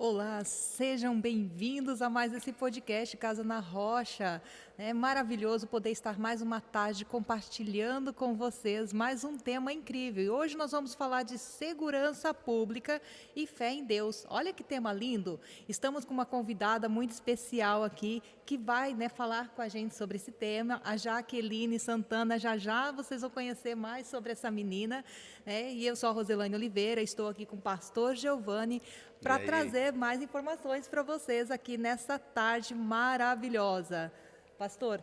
Olá, sejam bem-vindos a mais esse podcast Casa na Rocha. É maravilhoso poder estar mais uma tarde compartilhando com vocês mais um tema incrível. E hoje nós vamos falar de segurança pública e fé em Deus. Olha que tema lindo! Estamos com uma convidada muito especial aqui que vai, falar com a gente sobre esse tema, a Jaqueline Santana. Já já vocês vão conhecer mais sobre essa menina. E eu sou a Roselane Oliveira, estou aqui com o pastor Giovanni para trazer mais informações para vocês aqui nessa tarde maravilhosa. Pastor,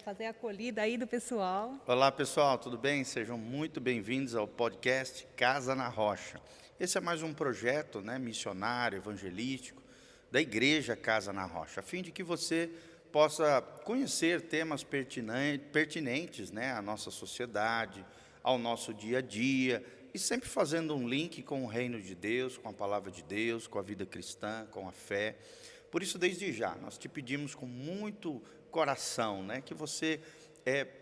fazer a acolhida aí do pessoal. Olá pessoal, tudo bem? Sejam muito bem-vindos ao podcast Casa na Rocha. Esse é mais um projeto missionário, evangelístico, da Igreja Casa na Rocha, a fim de que você possa conhecer temas pertinentes à nossa sociedade, ao nosso dia a dia, e sempre fazendo um link com o reino de Deus, com a palavra de Deus, com a vida cristã, com a fé. Por isso, desde já, nós te pedimos com muito coração, que você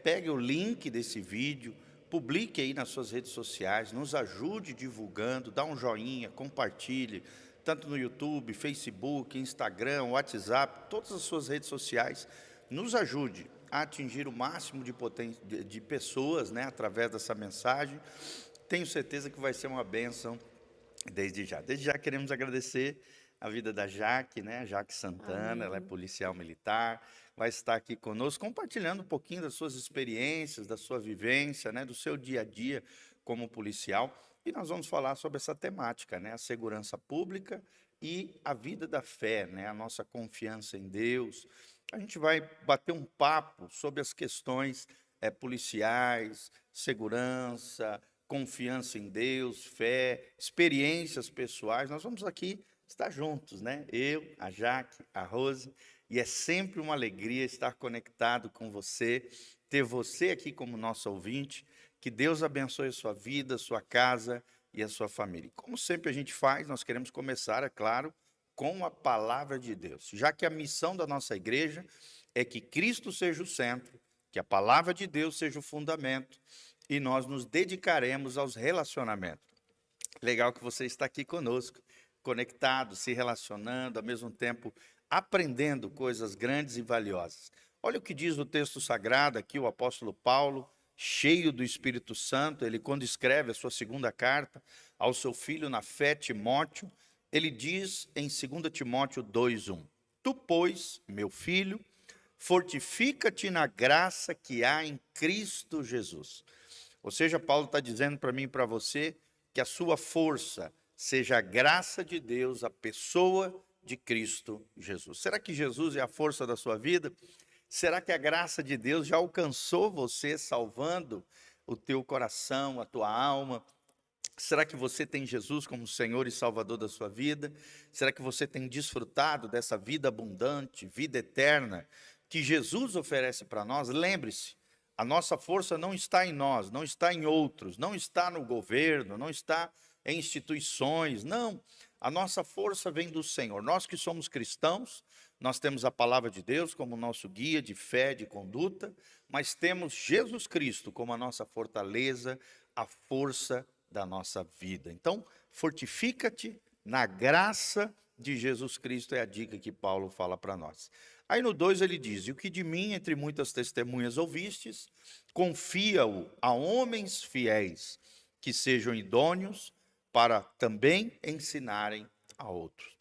pegue o link desse vídeo, publique aí nas suas redes sociais, nos ajude divulgando, dá um joinha, compartilhe, tanto no YouTube, Facebook, Instagram, WhatsApp, todas as suas redes sociais, nos ajude a atingir o máximo de pessoas, através dessa mensagem. Tenho certeza que vai ser uma bênção desde já. Desde já queremos agradecer a vida da Jaque, Jaque Santana. Amém. Ela é policial militar, vai estar aqui conosco, compartilhando um pouquinho das suas experiências, da sua vivência, do seu dia a dia como policial. E nós vamos falar sobre essa temática, a segurança pública e a vida da fé, a nossa confiança em Deus. A gente vai bater um papo sobre as questões policiais, segurança, confiança em Deus, fé, experiências pessoais. Nós vamos aqui estar juntos, Eu, a Jaque, a Rose, e é sempre uma alegria estar conectado com você, ter você aqui como nosso ouvinte. Que Deus abençoe a sua vida, a sua casa e a sua família. E como sempre a gente faz, nós queremos começar, é claro, com a palavra de Deus, já que a missão da nossa igreja é que Cristo seja o centro, que a palavra de Deus seja o fundamento, e nós nos dedicaremos aos relacionamentos. Legal que você está aqui conosco, conectado, se relacionando, ao mesmo tempo aprendendo coisas grandes e valiosas. Olha o que diz o texto sagrado aqui, o apóstolo Paulo, cheio do Espírito Santo, ele quando escreve a sua segunda carta ao seu filho na fé, Timóteo, ele diz em 2 Timóteo 2:1, Tu, pois, meu filho, fortifica-te na graça que há em Cristo Jesus. Ou seja, Paulo está dizendo para mim e para você que a sua força seja a graça de Deus, a pessoa de Cristo Jesus. Será que Jesus é a força da sua vida? Será que a graça de Deus já alcançou você, salvando o teu coração, a tua alma? Será que você tem Jesus como Senhor e Salvador da sua vida? Será que você tem desfrutado dessa vida abundante, vida eterna, que Jesus oferece para nós? Lembre-se, a nossa força não está em nós, não está em outros, não está no governo, não está em instituições, não. A nossa força vem do Senhor. Nós que somos cristãos, nós temos a palavra de Deus como nosso guia de fé, de conduta, mas temos Jesus Cristo como a nossa fortaleza, a força da nossa vida. Então, fortifica-te na graça de Jesus Cristo, é a dica que Paulo fala para nós. Aí no 2 ele diz: e o que de mim, entre muitas testemunhas ouvistes, confia-o a homens fiéis, que sejam idôneos para também ensinarem a outros.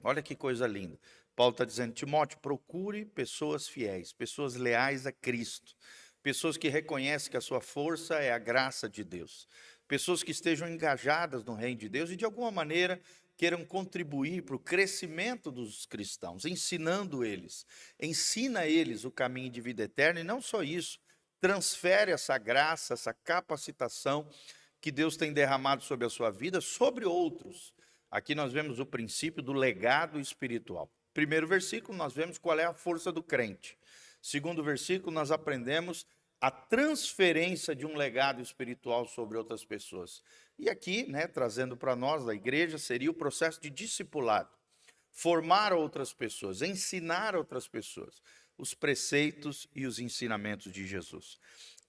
Olha que coisa linda. Paulo está dizendo: Timóteo, procure pessoas fiéis, pessoas leais a Cristo, pessoas que reconhecem que a sua força é a graça de Deus, pessoas que estejam engajadas no reino de Deus e de alguma maneira queiram contribuir para o crescimento dos cristãos, ensinando eles. Ensina a eles o caminho de vida eterna e não só isso, transfere essa graça, essa capacitação que Deus tem derramado sobre a sua vida, sobre outros. Aqui nós vemos o princípio do legado espiritual. Primeiro versículo, nós vemos qual é a força do crente. Segundo versículo, nós aprendemos a transferência de um legado espiritual sobre outras pessoas. E aqui, trazendo para nós, da igreja, seria o processo de discipulado. Formar outras pessoas, ensinar outras pessoas os preceitos e os ensinamentos de Jesus.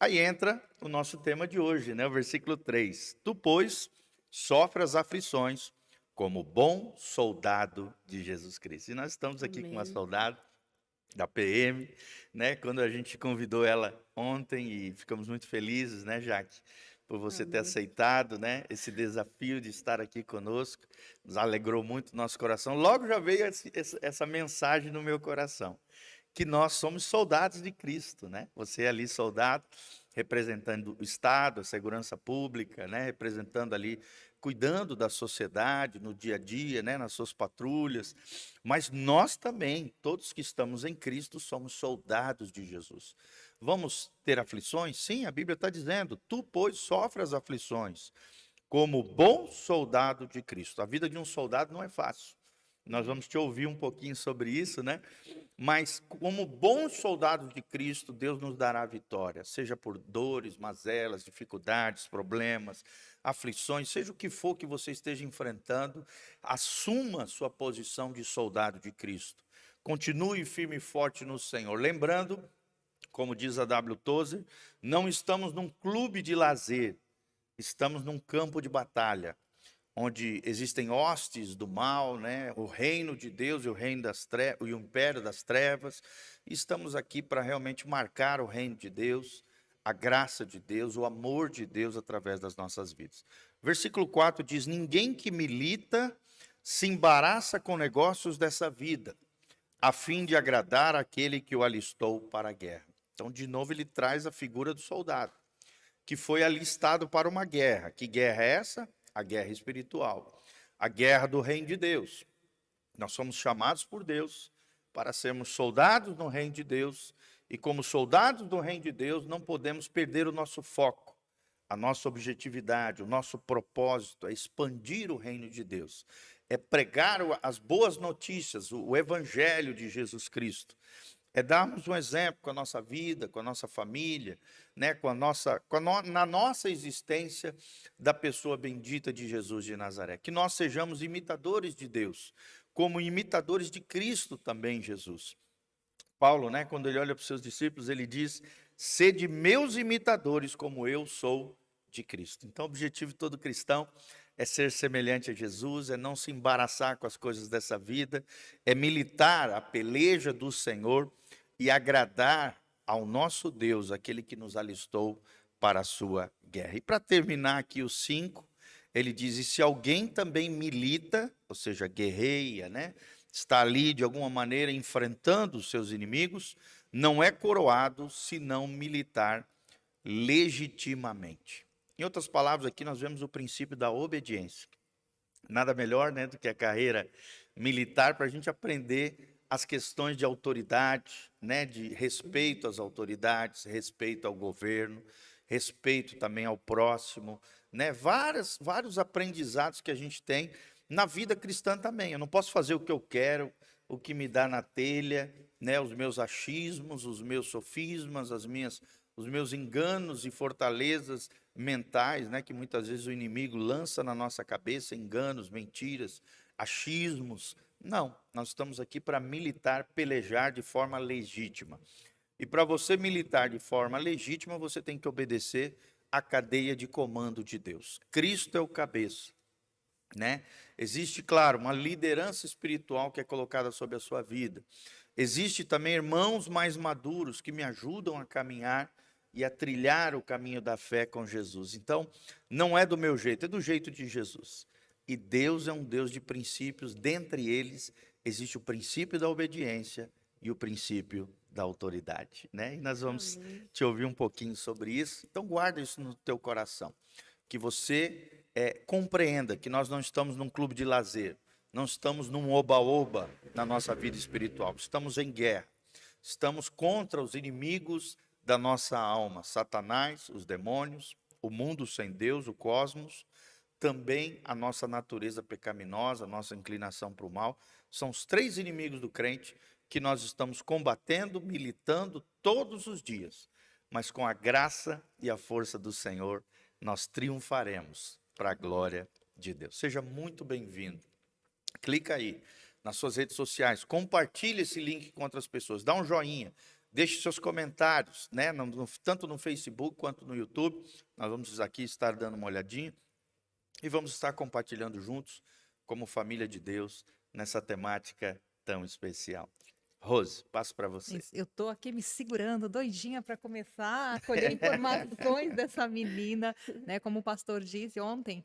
Aí entra o nosso tema de hoje, o versículo 3. Tu, pois, sofre as aflições como bom soldado de Jesus Cristo. E nós estamos aqui com uma soldada da PM, quando a gente convidou ela ontem e ficamos muito felizes, Jaque, por você ter aceitado, esse desafio de estar aqui conosco. Nos alegrou muito o nosso coração. Logo já veio essa mensagem no meu coração, que nós somos soldados de Cristo, Você é ali soldado, representando o Estado, a segurança pública, representando ali, cuidando da sociedade no dia a dia, nas suas patrulhas. Mas nós também, todos que estamos em Cristo, somos soldados de Jesus. Vamos ter aflições? Sim, a Bíblia está dizendo: tu, pois, sofre as aflições como bom soldado de Cristo. A vida de um soldado não é fácil. Nós vamos te ouvir um pouquinho sobre isso, Mas, como bons soldados de Cristo, Deus nos dará vitória, seja por dores, mazelas, dificuldades, problemas, aflições, seja o que for que você esteja enfrentando, assuma sua posição de soldado de Cristo. Continue firme e forte no Senhor. Lembrando, como diz a W. Tozer, não estamos num clube de lazer, estamos num campo de batalha, onde existem hostes do mal, o reino de Deus e o reino das trevas, e o império das trevas. E estamos aqui para realmente marcar o reino de Deus, a graça de Deus, o amor de Deus através das nossas vidas. Versículo 4 diz: ninguém que milita se embaraça com negócios dessa vida, a fim de agradar aquele que o alistou para a guerra. Então, de novo, ele traz a figura do soldado, que foi alistado para uma guerra. Que guerra é essa? A guerra espiritual, a guerra do reino de Deus. Nós somos chamados por Deus para sermos soldados no reino de Deus, e como soldados do reino de Deus, não podemos perder o nosso foco, a nossa objetividade, o nosso propósito é expandir o reino de Deus, é pregar as boas notícias, o evangelho de Jesus Cristo. É darmos um exemplo com a nossa vida, com a nossa família, na nossa existência da pessoa bendita de Jesus de Nazaré. Que nós sejamos imitadores de Deus, como imitadores de Cristo também, Jesus. Paulo, quando ele olha para os seus discípulos, ele diz: sede meus imitadores, como eu sou de Cristo. Então, o objetivo de todo cristão é ser semelhante a Jesus, é não se embaraçar com as coisas dessa vida, é militar a peleja do Senhor e agradar ao nosso Deus, aquele que nos alistou para a sua guerra. E para terminar aqui o 5, ele diz: e se alguém também milita, ou seja, guerreia, está ali de alguma maneira enfrentando os seus inimigos, não é coroado se não militar legitimamente. Em outras palavras, aqui nós vemos o princípio da obediência. Nada melhor do que a carreira militar para a gente aprender as questões de autoridade, de respeito às autoridades, respeito ao governo, respeito também ao próximo, vários aprendizados que a gente tem na vida cristã também. Eu não posso fazer o que eu quero, o que me dá na telha, os meus achismos, os meus sofismas, os meus enganos e fortalezas mentais, que muitas vezes o inimigo lança na nossa cabeça, enganos, mentiras, achismos. Não, nós estamos aqui para militar, pelejar de forma legítima. E para você militar de forma legítima, você tem que obedecer à cadeia de comando de Deus. Cristo é o cabeça. né? Existe, claro, uma liderança espiritual que é colocada sobre a sua vida. Existe também irmãos mais maduros que me ajudam a caminhar e a trilhar o caminho da fé com Jesus. Então, não é do meu jeito, é do jeito de Jesus. E Deus é um Deus de princípios, dentre eles existe o princípio da obediência e o princípio da autoridade, né? E nós vamos Amém. te ouvir um pouquinho sobre isso. Então, guarda isso no teu coração, que você compreenda que nós não estamos num clube de lazer, não estamos num oba-oba na nossa vida espiritual, estamos em guerra, estamos contra os inimigos da nossa alma, Satanás, os demônios, o mundo sem Deus, o cosmos, também a nossa natureza pecaminosa, a nossa inclinação para o mal, são os três inimigos do crente que nós estamos combatendo, militando todos os dias, mas com a graça e a força do Senhor, nós triunfaremos para a glória de Deus. Seja muito bem-vindo. Clica aí nas suas redes sociais, compartilhe esse link com outras pessoas, dá um joinha, deixe seus comentários, né? Tanto no Facebook quanto no YouTube. Nós vamos aqui estar dando uma olhadinha e vamos estar compartilhando juntos, como família de Deus, nessa temática tão especial. Rose, passo para você. Eu tô aqui me segurando, doidinha para começar a colher informações dessa menina, né? Como o pastor disse ontem,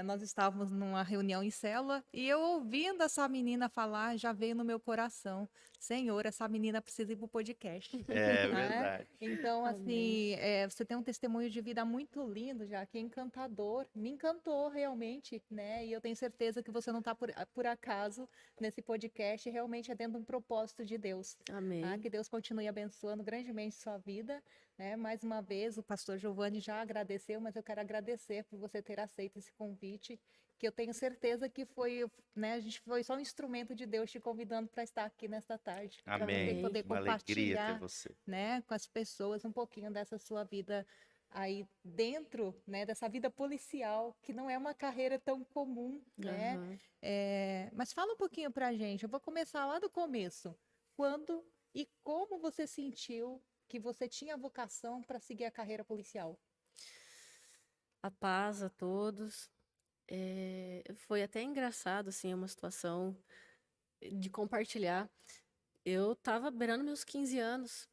nós estávamos numa reunião em célula e eu ouvindo essa menina falar, já veio no meu coração, Senhor, essa menina precisa ir para o podcast. É né? verdade. Então, Amém. assim, você tem um testemunho de vida muito lindo, já que é encantador, me encantou realmente, né? E eu tenho certeza que você não está por acaso nesse podcast, realmente é dentro de um propósito de Deus. Amém. Que Deus continue abençoando grandemente sua vida, né? Mais uma vez, o pastor Giovanni já agradeceu, mas eu quero agradecer por você ter aceito esse convite, que eu tenho certeza que foi, né? A gente foi só um instrumento de Deus te convidando para estar aqui nesta tarde, para você Amém. poder Uma alegria ter compartilhar, você. né, com as pessoas um pouquinho dessa sua vida aí dentro, né, dessa vida policial, que não é uma carreira tão comum, né? Aham. Mas fala um pouquinho pra gente. Eu vou começar lá do começo. Quando e como você sentiu que você tinha vocação para seguir a carreira policial? A paz a todos. Foi até engraçado, assim, uma situação de compartilhar. Eu tava beirando meus 15 anos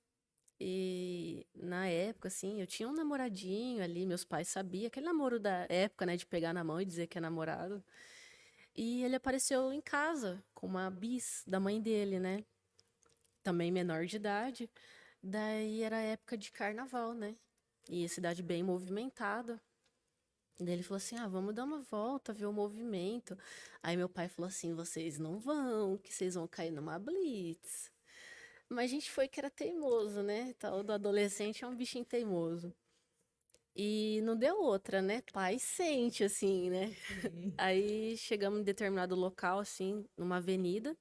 e na época, assim, eu tinha um namoradinho ali, meus pais sabiam, aquele namoro da época, né, de pegar na mão e dizer que é namorado. E ele apareceu em casa com uma bis da mãe dele, né, também menor de idade. Daí era época de carnaval, né, e a cidade bem movimentada. Daí ele falou assim: ah, vamos dar uma volta, ver o movimento. Aí meu pai falou assim: vocês não vão, que vocês vão cair numa blitz. Mas a gente foi que era teimoso, né? Tal do adolescente é um bichinho teimoso. E não deu outra, né? Pai sente, assim, né? Aí chegamos em determinado local, assim, numa avenida,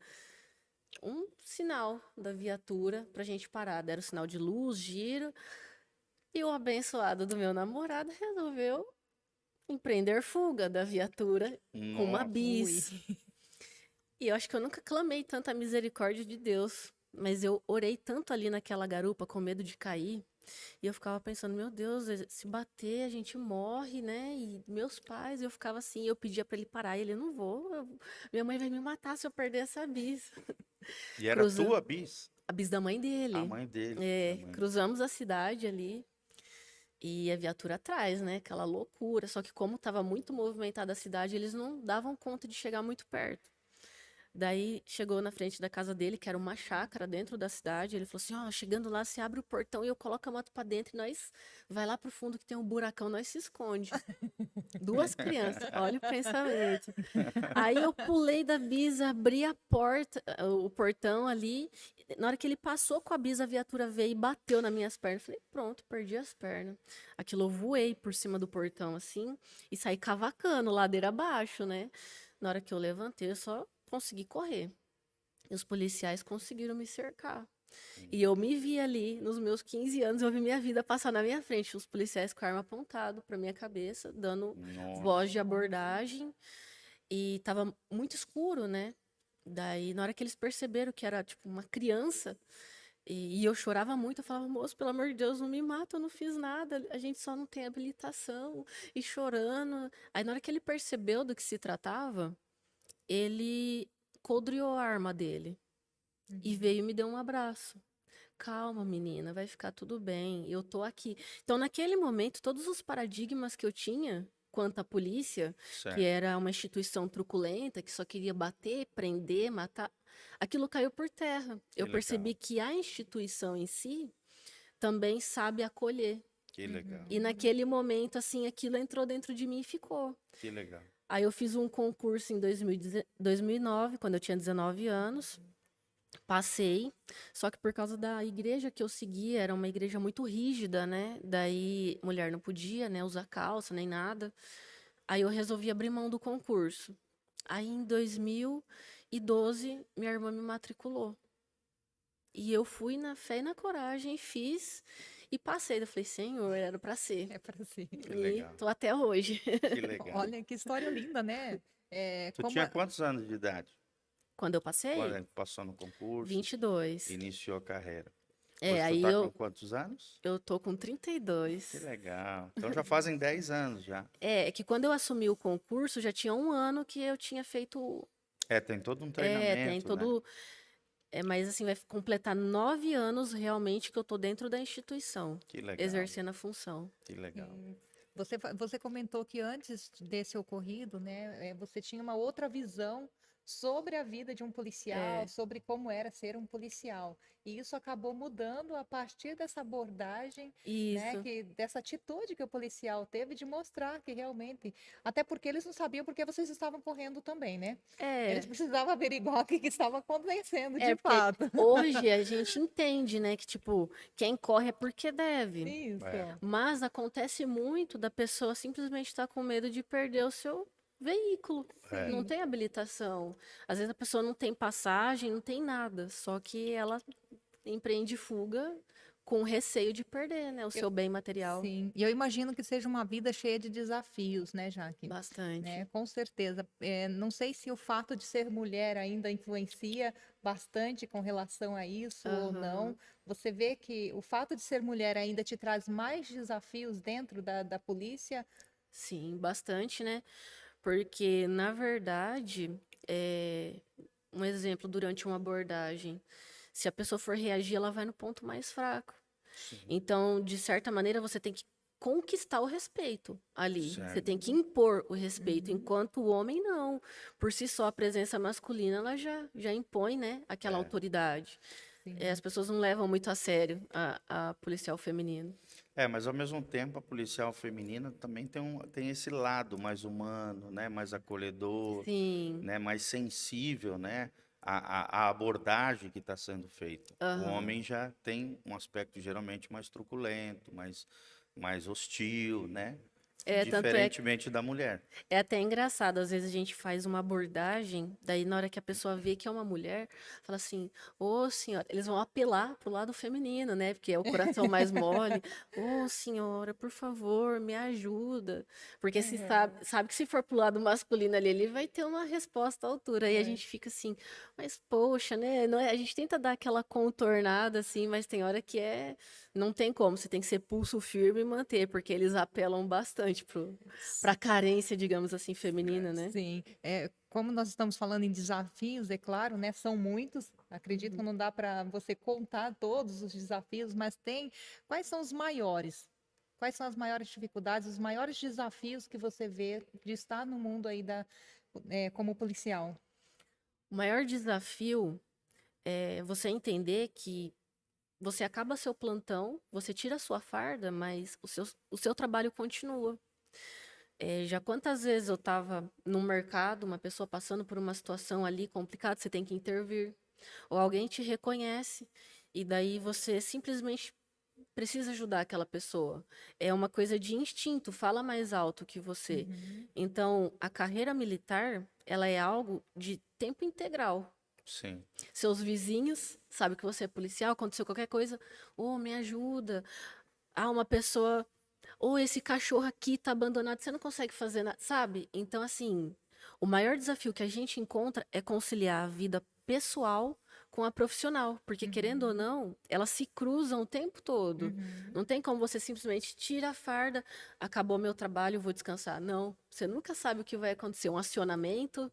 um sinal da viatura pra gente parar. Deram sinal de luz, giro. E o abençoado do meu namorado resolveu empreender fuga da viatura com uma Nossa. bis. E eu acho que eu nunca clamei tanta misericórdia de Deus, mas eu orei tanto ali naquela garupa com medo de cair, e eu ficava pensando, meu Deus, se bater a gente morre, né? E meus pais, eu ficava assim, eu pedia pra ele parar, e ele, eu não vou, minha mãe vai me matar se eu perder essa bis. E era tua bis? A bis da mãe dele. A mãe dele. A mãe. Cruzamos a cidade ali. E a viatura atrás, né? Aquela loucura. Só que como estava muito movimentada a cidade, eles não davam conta de chegar muito perto. Daí chegou na frente da casa dele, que era uma chácara dentro da cidade. Ele falou assim: ó, chegando lá, você abre o portão e eu coloco a moto pra dentro e nós vai lá pro fundo que tem um buracão, nós se esconde. Duas crianças, olha o pensamento. Aí eu pulei da bis, abri a porta, o portão ali. Na hora que ele passou com a bis, a viatura veio e bateu nas minhas pernas. Falei, pronto, perdi as pernas. Aquilo eu voei por cima do portão assim e saí cavacando, ladeira abaixo, né? Na hora que eu levantei, eu só consegui correr. E os policiais conseguiram me cercar. E eu me vi ali, nos meus 15 anos, eu vi minha vida passar na minha frente. Os policiais com a arma apontada pra minha cabeça, dando voz de abordagem. E tava muito escuro, né? Daí, na hora que eles perceberam que era, tipo, uma criança, E eu chorava muito, eu falava, moço, pelo amor de Deus, não me mata, eu não fiz nada, a gente só não tem habilitação, e chorando. Aí na hora que ele percebeu do que se tratava, ele coldriou a arma dele e veio e me deu um abraço. Calma, menina, vai ficar tudo bem, eu tô aqui. Então, naquele momento, todos os paradigmas que eu tinha quanto à polícia, que Certo. era uma instituição truculenta, que só queria bater, prender, matar, aquilo caiu por terra. Que Eu legal. percebi que a instituição em si também sabe acolher. Que legal. E naquele momento, assim, aquilo entrou dentro de mim e ficou. Que legal. Aí eu fiz um concurso em 2009, quando eu tinha 19 anos. Passei, só que por causa da igreja que eu seguia, era uma igreja muito rígida, né? Daí mulher não podia, né, usar calça nem nada. Aí eu resolvi abrir mão do concurso. Aí em 2012, minha irmã me matriculou. E eu fui na fé e na coragem, fiz e passei. Eu falei, Senhor, era pra ser. É para si. Que E legal. tô até hoje. Que legal. Olha que história linda, né? Tu Como tinha quantos anos de idade Quando eu passei, quando passou no concurso, 22. iniciou a carreira? É, Hoje tu aí tá eu, com quantos anos? eu tô com Que 32. legal. Então já fazem 10 anos já. É que quando eu assumi o concurso, já tinha um ano que eu tinha feito. Tem todo um Tem treinamento, né? todo. Mas assim, vai completar 9 anos realmente que eu tô dentro da instituição, Que legal. exercendo a função. Que legal. você comentou que antes desse ocorrido, né, você tinha uma outra visão sobre a vida de um policial, É, sobre como era ser um policial. E isso acabou mudando a partir dessa abordagem, né, isso. dessa atitude que o policial teve de mostrar que realmente, até porque eles não sabiam porque vocês estavam correndo também, né? Eles É, precisavam averiguar o que estava acontecendo de porque fato. hoje a gente entende, né, que tipo, quem corre é porque deve. Isso. É. Mas acontece muito da pessoa simplesmente estar com medo de perder o seu veículo. É. Não tem habilitação. Às vezes a pessoa não tem passagem, não tem nada, só que ela empreende fuga com receio de perder, né, o seu bem material. Sim, e eu imagino que seja uma vida cheia de desafios, né, Jaque? Bastante. Né, com certeza. Não sei se o fato de ser mulher ainda influencia bastante com relação a isso ou não. Aham. Você vê que o fato de ser mulher ainda te traz mais desafios dentro da polícia? Sim, bastante, né? Porque, na verdade, um exemplo durante uma abordagem, se a pessoa for reagir, ela vai no ponto mais fraco. Sim. Então, de certa maneira, você tem que conquistar o respeito ali. Você Certo. tem que impor o respeito, enquanto o homem não. Por si só, a presença masculina, ela já impõe, né, aquela É. autoridade. Sim. As pessoas não levam muito a sério a policial feminino. Mas ao mesmo tempo a policial feminina também tem esse lado mais humano, né? Mais acolhedor, Sim. né? Mais sensível, né? A abordagem que está sendo feita. O Aham. homem já tem um aspecto geralmente mais truculento, mais hostil, né? Tanto é Diferentemente da mulher. É até engraçado, às vezes a gente faz uma abordagem, daí na hora que a pessoa vê que é uma mulher, fala assim, ô senhora, eles vão apelar pro lado feminino, né? Porque é o coração mais mole. Ô senhora, por favor, me ajuda. Porque se sabe que se for pro lado masculino ali, ele vai ter uma resposta à altura. Aí a gente fica assim, mas poxa, né? Não é, a gente tenta dar aquela contornada assim, mas tem hora que não tem como, você tem que ser pulso firme e manter, porque eles apelam bastante para a carência, digamos assim, feminina, né? Sim, como nós estamos falando em desafios, é claro, né? São muitos. Acredito que não dá para você contar todos os desafios, mas quais são os maiores? Quais são as maiores dificuldades, os maiores desafios que você vê de estar no mundo aí como policial? O maior desafio é você entender que você acaba seu plantão, você tira a sua farda, mas o seu trabalho continua. Já quantas vezes eu estava no mercado, uma pessoa passando por uma situação ali complicada, você tem que intervir. Ou alguém te reconhece, e daí você simplesmente precisa ajudar aquela pessoa. É uma coisa de instinto, fala mais alto que você. Então, a carreira militar, ela é algo de tempo integral. Sim. Seus vizinhos sabem que você é policial, aconteceu qualquer coisa, me ajuda. Uma pessoa, esse cachorro aqui tá abandonado, você não consegue fazer nada, sabe? Então, assim, o maior desafio que a gente encontra é conciliar a vida pessoal com a profissional, porque querendo ou não, elas se cruzam o tempo todo. Não tem como você simplesmente tira a farda, acabou meu trabalho, vou descansar. Não, você nunca sabe o que vai acontecer. Um acionamento,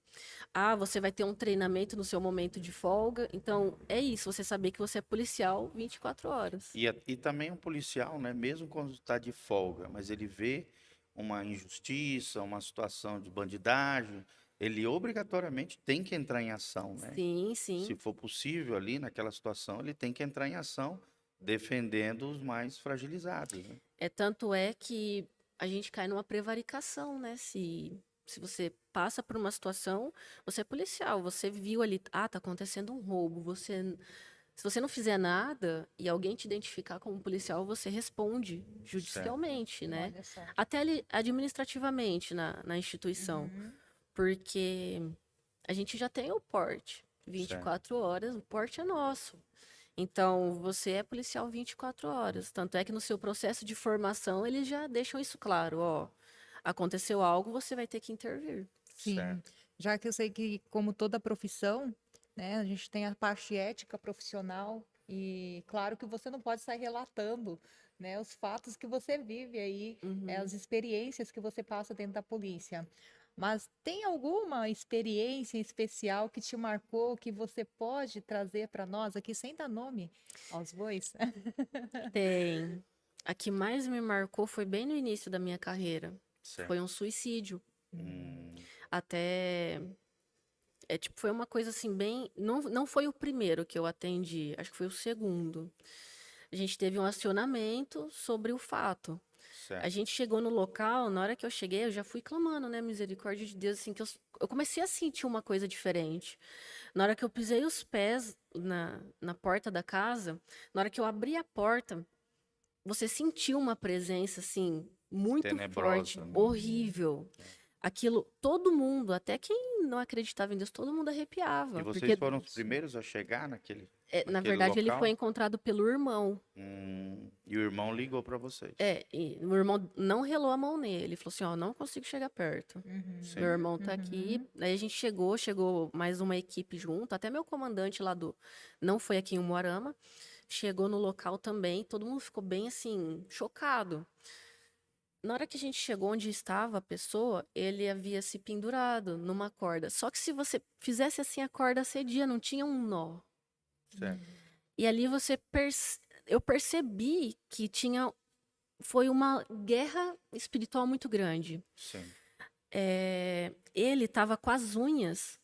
você vai ter um treinamento no seu momento de folga. Então, é isso, você saber que você é policial 24 horas. E também um policial, né, mesmo quando está de folga, mas ele vê uma injustiça, uma situação de bandidagem, ele obrigatoriamente tem que entrar em ação, né? Sim, Se sim. for possível ali naquela situação, ele tem que entrar em ação defendendo os mais fragilizados, né? Tanto é que a gente cai numa prevaricação, né? Se você passa por uma situação, você é policial, você viu ali, tá acontecendo um roubo, se você não fizer nada e alguém te identificar como policial, você responde Certo. judicialmente, né? Olha só. Até ali, administrativamente na instituição, porque a gente já tem o porte, Certo. 24 horas, o porte é nosso. Então, você é policial 24 horas. Tanto é que no seu processo de formação, eles já deixam isso claro, ó. Aconteceu algo, você vai ter que intervir. Sim, Certo. já que eu sei que, como toda profissão, né, a gente tem a parte ética profissional e claro que você não pode sair relatando, né, os fatos que você vive aí, as experiências que você passa dentro da polícia. Mas tem alguma experiência especial que te marcou que você pode trazer para nós aqui sem dar nome aos bois? Tem. A que mais me marcou foi bem no início da minha carreira. Certo. Foi um suicídio. Hum, Até. Tipo, foi uma coisa assim, bem. Não foi o primeiro que eu atendi, acho que foi o segundo. A gente teve um acionamento sobre o fato. A certo. gente chegou no local, na hora que eu cheguei, eu já fui clamando, né, misericórdia de Deus, assim, que eu comecei a sentir uma coisa diferente. Na hora que eu pisei os pés na porta da casa, na hora que eu abri a porta, você sentiu uma presença, assim, muito forte, Tenebrosa, né? horrível. Aquilo, todo mundo, até quem não acreditava em Deus, todo mundo E arrepiava, vocês porque, foram os primeiros a chegar naquele, na naquele verdade, ele foi local? encontrado pelo irmão. E o irmão ligou para vocês? E o irmão não relou a mão nele. Ele falou assim, ó, não consigo chegar perto. Meu Sim. irmão tá aqui. Aí a gente chegou mais uma equipe junto. Até meu comandante lá não foi aqui em Umuarama. Chegou no local também. Todo mundo ficou bem assim, chocado. Na hora que a gente chegou onde estava a pessoa, ele havia se pendurado numa corda. Só que se você fizesse assim, a corda cedia, não tinha um nó. Certo. E ali eu percebi que foi uma guerra espiritual muito grande. Sim. Ele estava com as unhas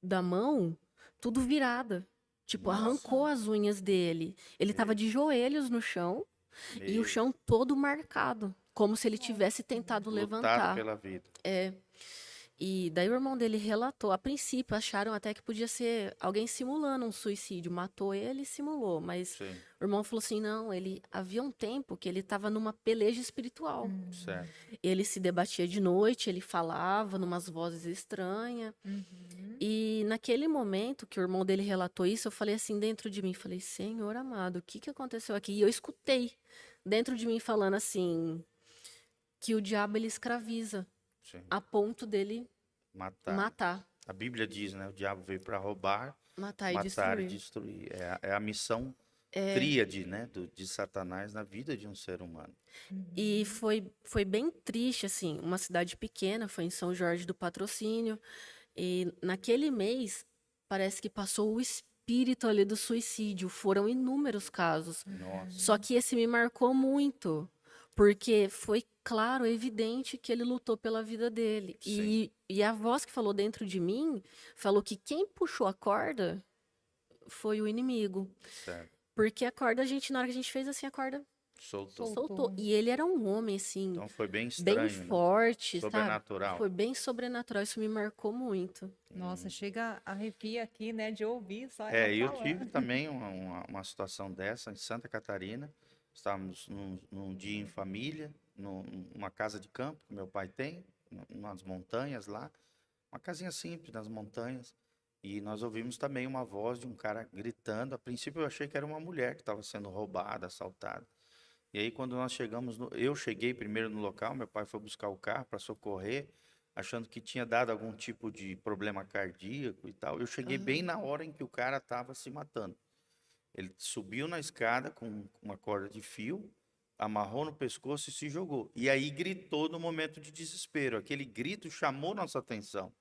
da mão tudo virada. Tipo, arrancou as unhas dele. Ele estava de joelhos no chão e o chão todo marcado, como se ele tivesse tentado Lutado levantar. pela vida. E daí o irmão dele relatou. A princípio, acharam até que podia ser alguém simulando um suicídio. Matou ele e simulou. Mas Sim. o irmão falou assim, não, havia um tempo que ele estava numa peleja espiritual. Certo. Ele se debatia de noite, ele falava numas vozes estranhas. E naquele momento que o irmão dele relatou isso, eu falei assim dentro de mim, falei, Senhor amado, o que aconteceu aqui? E eu escutei dentro de mim falando assim, que o diabo ele escraviza Sim. a ponto dele matar. A Bíblia diz, né? O diabo veio para roubar, Matar e matar e destruir. destruir. É a missão tríade, né? De Satanás na vida de um ser humano. E foi bem triste, assim, uma cidade pequena, foi em São Jorge do Patrocínio. E naquele mês, parece que passou o espírito ali do suicídio. Foram inúmeros casos. Nossa. Só que esse me marcou muito, porque foi claro, evidente que ele lutou pela vida dele. Sim. E a voz que falou dentro de mim falou que quem puxou a corda foi o inimigo. Certo. Porque a corda, na hora que a gente fez assim, a corda Soltou. soltou. E ele era um homem, assim, Então foi bem estranho, bem né? forte, Sobrenatural. sabe? Foi bem sobrenatural. Isso me marcou muito. Nossa, chega arrepia aqui, né, de ouvir só ela Eu falar. tive também uma situação dessa em Santa Catarina. Estávamos num dia em família, numa casa de campo que meu pai tem, nas montanhas lá. Uma casinha simples nas montanhas. E nós ouvimos também uma voz de um cara gritando. A princípio eu achei que era uma mulher que estava sendo roubada, assaltada. E aí quando nós chegamos, eu cheguei primeiro no local, meu pai foi buscar o carro para socorrer. achando que tinha dado algum tipo de problema cardíaco e tal. Eu cheguei bem Aham. na hora em que o cara estava se matando. Ele subiu na escada com uma corda de fio, amarrou no pescoço e se jogou. E aí gritou no momento de desespero. Aquele grito chamou nossa atenção.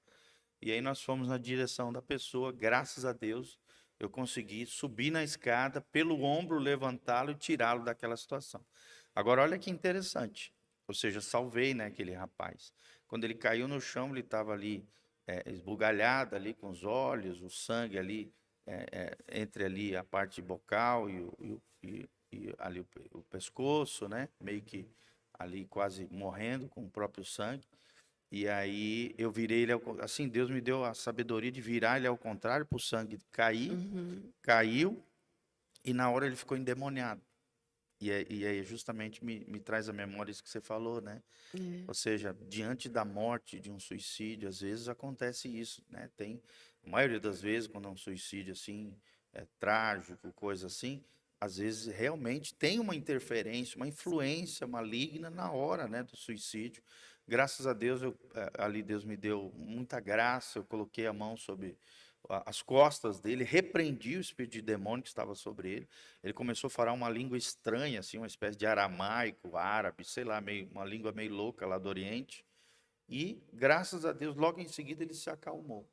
E aí nós fomos na direção da pessoa, graças a Deus, eu consegui subir na escada, pelo ombro levantá-lo e tirá-lo daquela situação. Agora olha que interessante. Ou seja, salvei, né, aquele rapaz. Quando ele caiu no chão, ele estava ali esbugalhado ali com os olhos, o sangue ali entre ali a parte bocal e ali o pescoço, né, meio que ali quase morrendo com o próprio sangue. E aí eu virei ele assim, Deus me deu a sabedoria de virar ele ao contrário para o sangue cair, Uhum. caiu e na hora ele ficou endemoniado. E aí justamente me traz à memória isso que você falou, né? É. Ou seja, diante da morte de um suicídio, às vezes acontece isso, né? A maioria das vezes, quando é um suicídio assim, trágico, coisa assim, às vezes realmente tem uma interferência, uma influência maligna na hora, né, do suicídio. Graças a Deus, ali Deus me deu muita graça, eu coloquei a mão sobre as costas dele, repreendi o espírito de demônio que estava sobre ele. Ele começou a falar uma língua estranha, assim, uma espécie de aramaico, árabe, sei lá, uma língua meio louca lá do Oriente. E, graças a Deus, logo em seguida ele se acalmou.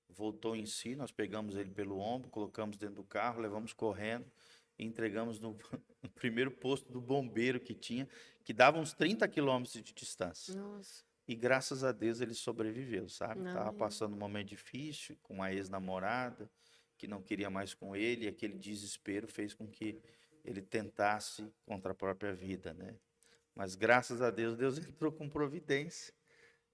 Voltou em si, nós pegamos ele pelo ombro, colocamos dentro do carro, levamos correndo e entregamos no, no primeiro posto do bombeiro que tinha, que dava uns 30 quilômetros de distância. Nossa. E graças a Deus ele sobreviveu, sabe? Estava Amém. passando um momento difícil com uma ex-namorada que não queria mais com ele, e aquele desespero fez com que ele tentasse contra a própria vida, né? Mas graças a Deus, Deus entrou com providência.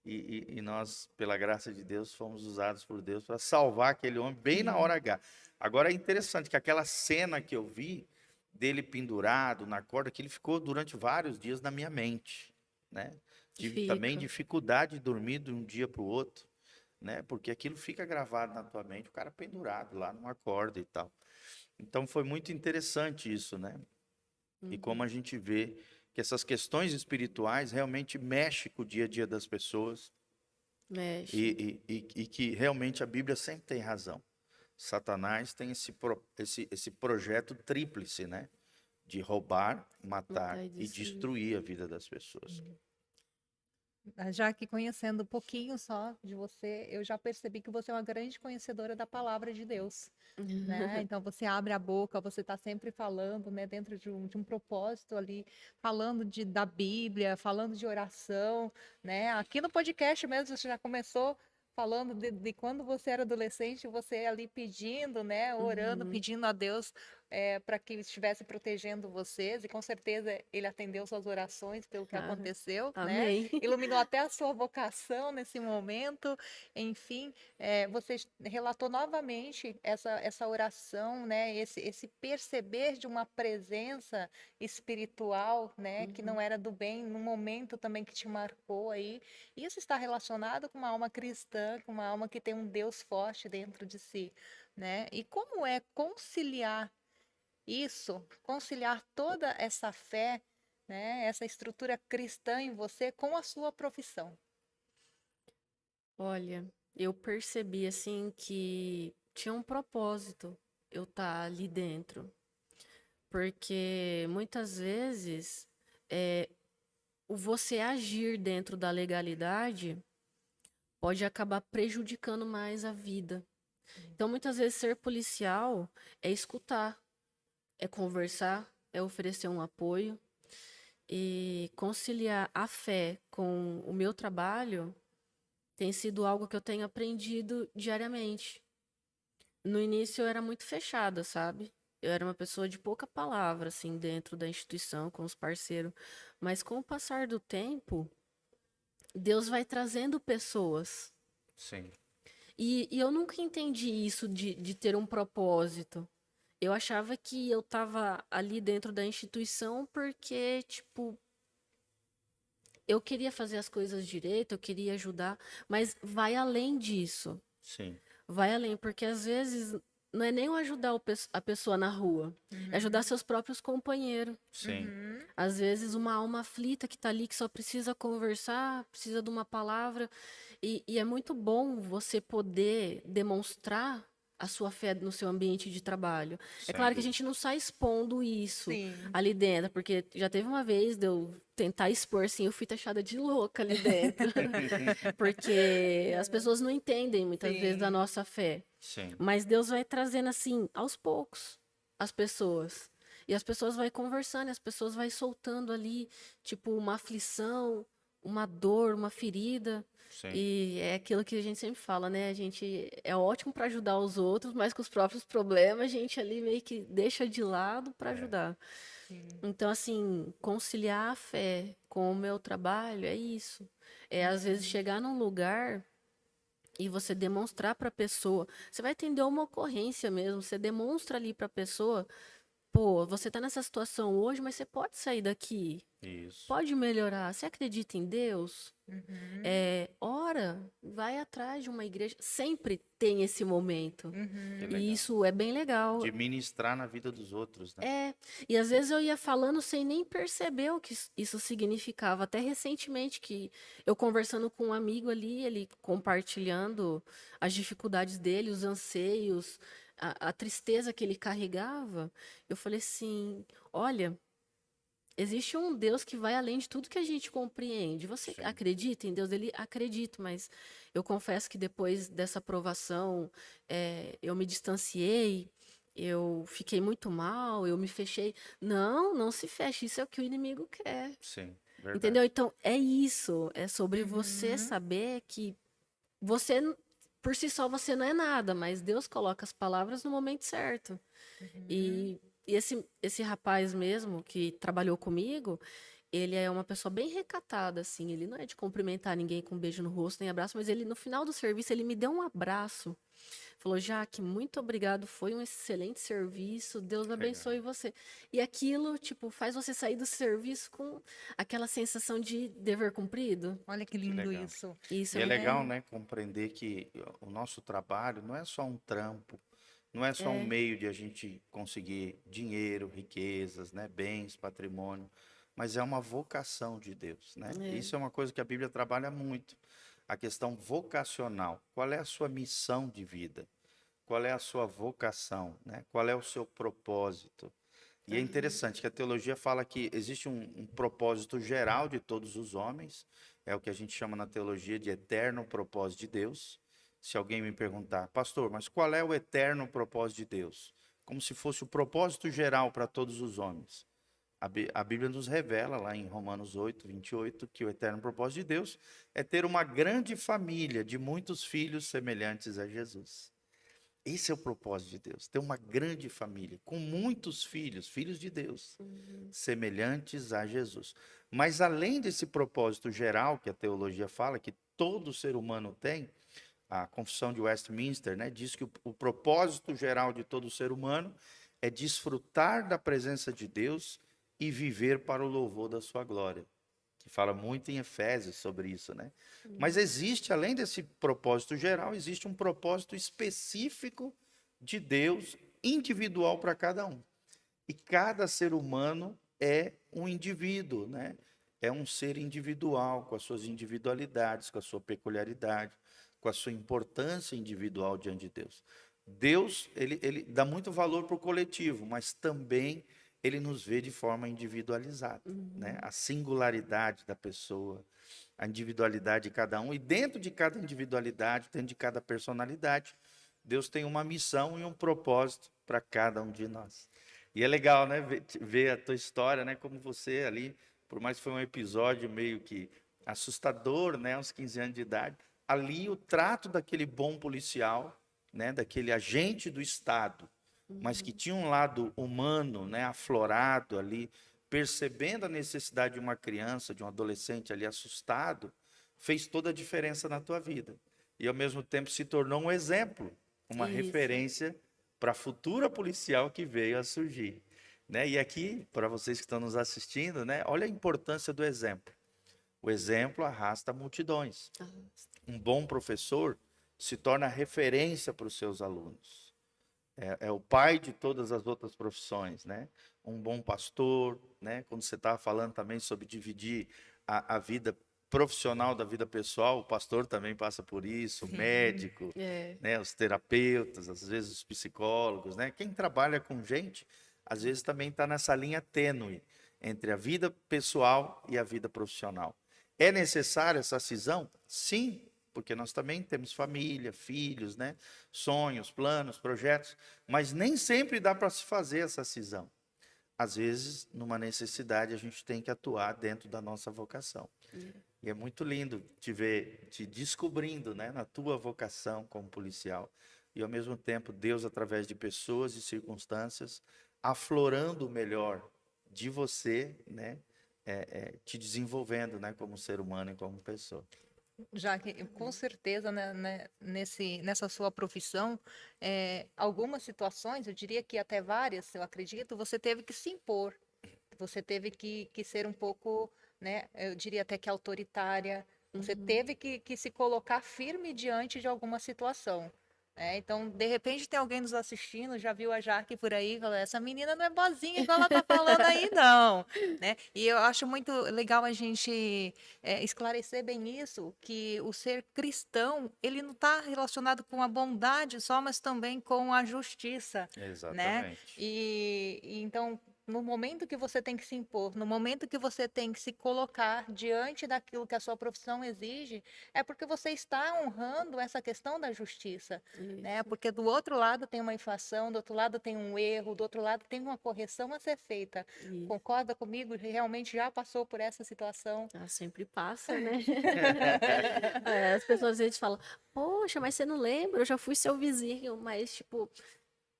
E nós, pela graça de Deus, fomos usados por Deus para salvar aquele homem bem na hora H. Agora é interessante que aquela cena que eu vi dele pendurado na corda, que ele ficou durante vários dias na minha mente, né? Tive também Fica. dificuldade de dormir de um dia para o outro, né? Porque aquilo fica gravado na tua mente, o cara pendurado lá numa corda e tal. Então foi muito interessante isso, né? E como Uhum. a gente vê que essas questões espirituais realmente mexem com o dia a dia das pessoas Mexe. e que realmente a Bíblia sempre tem razão. Satanás tem esse projeto tríplice, né? De roubar, matar Matar e e destruir. destruir a vida das pessoas. Já que conhecendo um pouquinho só de você, eu já percebi que você é uma grande conhecedora da palavra de Deus, né? Então você abre a boca, você está sempre falando, né, dentro de um propósito ali, falando da Bíblia, falando de oração, né? Aqui no podcast mesmo você já começou falando de quando você era adolescente, você ali pedindo, né, orando, Uhum. pedindo a Deus para que ele estivesse protegendo vocês, e com certeza ele atendeu suas orações pelo que Ah, aconteceu, né? amém. Iluminou até a sua vocação nesse momento. Enfim, você relatou novamente essa oração, né? Esse perceber de uma presença espiritual, né? Que não Uhum. era do bem, num momento também que te marcou aí. Isso está relacionado com uma alma cristã, com uma alma que tem um Deus forte dentro de si, né? E como é conciliar isso, conciliar toda essa fé, né, essa estrutura cristã em você com a sua profissão? Olha, eu percebi assim que tinha um propósito eu estar ali dentro, porque muitas vezes é, o você agir dentro da legalidade pode acabar prejudicando mais a vida. Então, muitas vezes ser policial é escutar, é conversar, é oferecer um apoio e conciliar a fé com o meu trabalho tem sido algo que eu tenho aprendido diariamente. No início eu era muito fechada, sabe? Eu era uma pessoa de pouca palavra, assim, dentro da instituição, com os parceiros. Mas com o passar do tempo, Deus vai trazendo pessoas. Sim. E eu nunca entendi isso de ter um propósito. Eu achava que eu tava ali dentro da instituição porque, tipo, eu queria fazer as coisas direito, eu queria ajudar, mas vai além disso. Sim. Vai além, porque às vezes não é nem o ajudar a pessoa na rua, é ajudar seus próprios companheiros. Sim. Às vezes, uma alma aflita que tá ali, que só precisa conversar, precisa de uma palavra. E é muito bom você poder demonstrar a sua fé no seu ambiente de trabalho. É Sem claro que a dúvida. gente não sai expondo isso Sim. ali dentro, porque já teve uma vez de eu tentar expor, assim, eu fui taxada de louca ali dentro. Porque as pessoas não entendem muitas vezes da Sim. nossa fé. Sim. Mas Deus vai trazendo assim, aos poucos, as pessoas. E as pessoas vai conversando, e as pessoas vai soltando ali, tipo, uma aflição, uma dor, uma ferida. Sim. E é aquilo que a gente sempre fala, né? A gente é ótimo para ajudar os outros, mas com os próprios problemas a gente ali meio que deixa de lado para ajudar. Então, assim, conciliar a fé com o meu trabalho é isso. É às vezes chegar num lugar e você demonstrar para a pessoa, você vai atender uma ocorrência mesmo, você demonstra ali para a pessoa, pô, você está nessa situação hoje, mas você pode sair daqui, Isso. pode melhorar. Você acredita em Deus? Ora, vai atrás de uma igreja. Sempre tem esse momento. Que E legal. isso é bem legal. De ministrar na vida dos outros, né? É, e às vezes eu ia falando sem nem perceber o que isso significava. Até recentemente, que eu conversando com um amigo ali, ele compartilhando as dificuldades dele, os anseios, a tristeza que ele carregava, eu falei assim: olha, existe um Deus que vai além de tudo que a gente compreende. Você Sim. acredita em Deus? Ele acredito, mas eu confesso que depois dessa provação, eu me distanciei, eu fiquei muito mal, eu me fechei. Não, não se feche, isso é o que o inimigo quer. Sim. Verdade. Entendeu? Então, é isso. É sobre você saber que você, por si só, você não é nada, mas Deus coloca as palavras no momento certo. E esse rapaz mesmo que trabalhou comigo, ele é uma pessoa bem recatada, assim. Ele não é de cumprimentar ninguém com um beijo no rosto, nem abraço, mas ele, no final do serviço, ele me deu um abraço. Falou: Jaque, muito obrigado, foi um excelente serviço, Deus abençoe você. E aquilo, tipo, faz você sair do serviço com aquela sensação de dever cumprido. Olha que lindo legal. isso. Isso E é muito legal, bom. né, compreender que o nosso trabalho não é só um trampo, não é só um É. meio de a gente conseguir dinheiro, riquezas, né, bens, patrimônio, mas é uma vocação de Deus, né? É. Isso é uma coisa que a Bíblia trabalha muito, a questão vocacional. Qual é a sua missão de vida? Qual é a sua vocação, né? Qual é o seu propósito? E é interessante que a teologia fala que existe um propósito geral de todos os homens, é o que a gente chama na teologia de eterno propósito de Deus. Se alguém me perguntar, pastor, mas qual é o eterno propósito de Deus? Como se fosse o propósito geral para todos os homens. A Bíblia nos revela lá em Romanos 8, 28, que o eterno propósito de Deus é ter uma grande família de muitos filhos semelhantes a Jesus. Esse é o propósito de Deus, ter uma grande família, com muitos filhos, filhos de Deus, semelhantes a Jesus. Mas além desse propósito geral que a teologia fala, que todo ser humano tem, a Confissão de Westminster, né, diz que o propósito geral de todo ser humano é desfrutar da presença de Deus e viver para o louvor da sua glória. Que fala muito em Efésios sobre isso, né? Mas existe, além desse propósito geral, existe um propósito específico de Deus, individual para cada um. E cada ser humano é um indivíduo, né? É um ser individual, com as suas individualidades, com a sua peculiaridade, com a sua importância individual diante de Deus. Deus, ele dá muito valor para o coletivo, mas também ele nos vê de forma individualizada, né? A singularidade da pessoa, a individualidade de cada um, e dentro de cada individualidade, dentro de cada personalidade, Deus tem uma missão e um propósito para cada um de nós. E é legal, né, ver a tua história, né, como você ali, por mais que foi um episódio meio que assustador, né, aos 15 anos de idade, ali o trato daquele bom policial, né, daquele agente do Estado, mas que tinha um lado humano, né, aflorado ali, percebendo a necessidade de uma criança, de um adolescente ali assustado, fez toda a diferença na tua vida. E ao mesmo tempo se tornou um exemplo, uma Isso. referência para a futura policial que veio a surgir, né? E aqui, para vocês que estão nos assistindo, né, olha a importância do exemplo. O exemplo arrasta multidões. Um bom professor se torna referência para os seus alunos. é o pai de todas as outras profissões, né? Um bom pastor, né? Quando você estava falando também sobre dividir a vida profissional da vida pessoal, o pastor também passa por isso, o Sim. médico, É. né? Os terapeutas, às vezes os psicólogos, né? Quem trabalha com gente, às vezes também está nessa linha tênue entre a vida pessoal e a vida profissional. É necessária essa cisão? Sim, porque nós também temos família, filhos, né? Sonhos, planos, projetos, mas nem sempre dá para se fazer essa cisão. Às vezes, numa necessidade, a gente tem que atuar dentro da nossa vocação. E é muito lindo te ver, te descobrindo, né, na tua vocação como policial. E, ao mesmo tempo, Deus, através de pessoas e circunstâncias, aflorando o melhor de você, né, te desenvolvendo, né, como ser humano e como pessoa. Já que, com certeza, né, nessa sua profissão, algumas situações, eu diria que até várias, eu acredito, você teve que se impor, você teve que ser um pouco, né, eu diria até que autoritária, você teve que se colocar firme diante de alguma situação. Então, de repente, tem alguém nos assistindo, já viu a Jaque por aí, fala, essa menina não é boazinha igual ela tá falando aí, não, né? E eu acho muito legal a gente esclarecer bem isso, que o ser cristão, ele não está relacionado com a bondade só, mas também com a justiça, né? Exatamente. E então, no momento que você tem que se impor, no momento que você tem que se colocar diante daquilo que a sua profissão exige, é porque você está honrando essa questão da justiça, né? Isso. Porque do outro lado tem uma inflação, do outro lado tem um erro, do outro lado tem uma correção a ser feita. Isso. Concorda comigo? Realmente já passou por essa situação? Ah, sempre passa, né? As pessoas às vezes falam, poxa, mas você não lembra? Eu já fui seu vizinho, mas, tipo,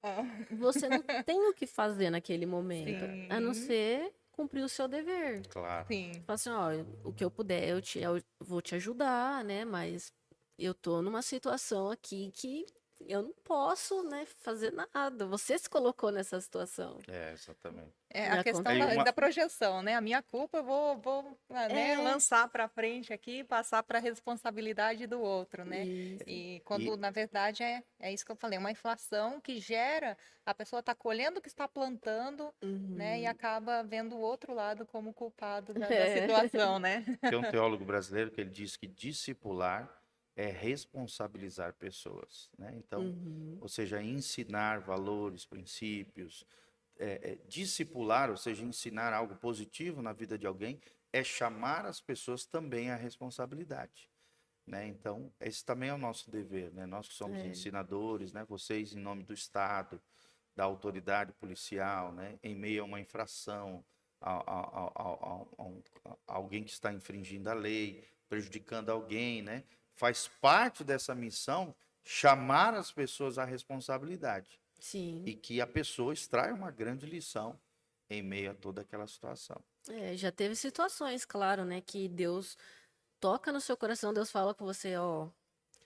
Ah, você não tem o que fazer naquele momento, a não sim, ser cumprir o seu dever. Claro. sim. Fala assim, ó, o que eu puder, eu vou te ajudar, né? Mas eu tô numa situação aqui que eu não posso, né, fazer nada. Você se colocou nessa situação. Exatamente. É a Já questão Aí aconteceu. uma, da projeção, né? A minha culpa eu vou, né, É, lançar para frente aqui, passar para a responsabilidade do outro, né? isso. E e, quando, na verdade, é isso que eu falei, uma inflação que gera, a pessoa está colhendo o que está plantando, né? E Uhum. acaba vendo o outro lado como culpado da É. situação, né? tem um teólogo brasileiro que ele diz que discipular é responsabilizar pessoas, né? Então, Uhum. ou seja, ensinar valores, princípios, discipular, ou seja, ensinar algo positivo na vida de alguém, é chamar as pessoas também à responsabilidade, né? Então, esse também é o nosso dever, né? Nós que somos É. ensinadores, né? Vocês, em nome do Estado, da autoridade policial, né? Em meio a uma infração, a alguém que está infringindo a lei, prejudicando alguém, né? Faz parte dessa missão chamar as pessoas à responsabilidade Sim. e que a pessoa extraia uma grande lição em meio a toda aquela situação. É, já teve situações, claro, né, que Deus toca no seu coração, Deus fala com você, ó,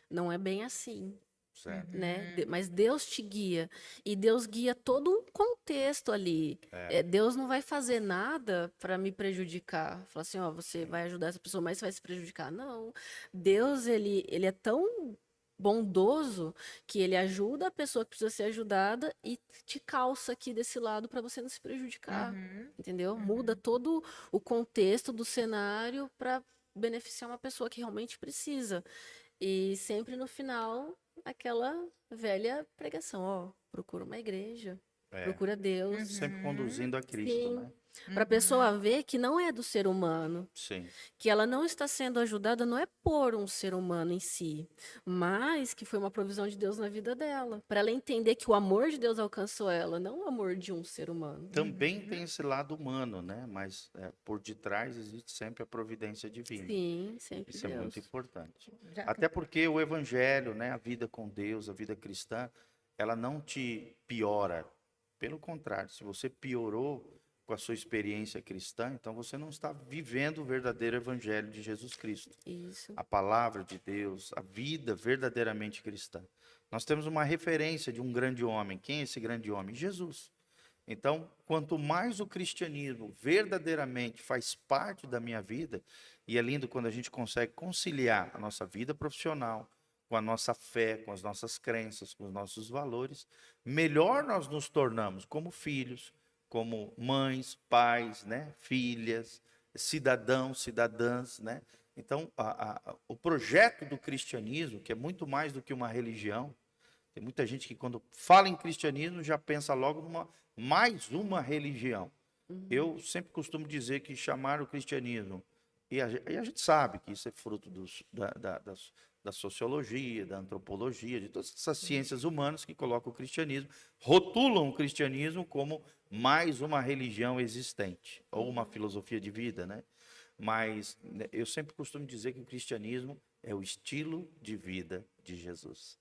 não é bem assim, Certo? né? Uhum. Mas Deus te guia e Deus guia todo um contexto ali. Deus não vai fazer nada para me prejudicar. Falar assim, ó, você vai ajudar essa pessoa, mas você vai se prejudicar. Não. Deus, ele é tão bondoso que ele ajuda a pessoa que precisa ser ajudada e te calça aqui desse lado para você não se prejudicar. Uhum. Entendeu? Muda Uhum. todo o contexto do cenário para beneficiar uma pessoa que realmente precisa. E sempre no final, aquela velha pregação, ó, procura uma igreja, É. procura Deus. Sempre Uhum. conduzindo a Cristo, Sim, né? para a pessoa Uhum. ver que não é do ser humano, Sim. que ela não está sendo ajudada não é por um ser humano em si, mas que foi uma provisão de Deus na vida dela, para ela entender que o amor de Deus alcançou ela, não o amor de um ser humano. Também tem Uhum. esse lado humano, né? Mas por detrás existe sempre a providência divina. Sim, sempre Isso é muito Deus. importante. Já- Até porque o evangelho, né, a vida com Deus, a vida cristã, ela não te piora. Pelo contrário, se você piorou com a sua experiência cristã, então você não está vivendo o verdadeiro evangelho de Jesus Cristo. Isso. A palavra de Deus, a vida verdadeiramente cristã. Nós temos uma referência de um grande homem. Quem é esse grande homem? Jesus. Então, quanto mais o cristianismo verdadeiramente faz parte da minha vida, e é lindo quando a gente consegue conciliar a nossa vida profissional com a nossa fé, com as nossas crenças, com os nossos valores, melhor nós nos tornamos como filhos, como mães, pais, né, filhas, cidadãos, cidadãs, né? Então, o projeto do cristianismo, que é muito mais do que uma religião, tem muita gente que quando fala em cristianismo já pensa logo numa mais uma religião. Eu sempre costumo dizer que chamar o cristianismo, e a gente sabe que isso é fruto da sociologia, da antropologia, de todas essas ciências humanas que colocam o cristianismo, rotulam o cristianismo como mais uma religião existente, ou uma filosofia de vida, né? Mas né, eu sempre costumo dizer que o cristianismo é o estilo de vida de Jesus.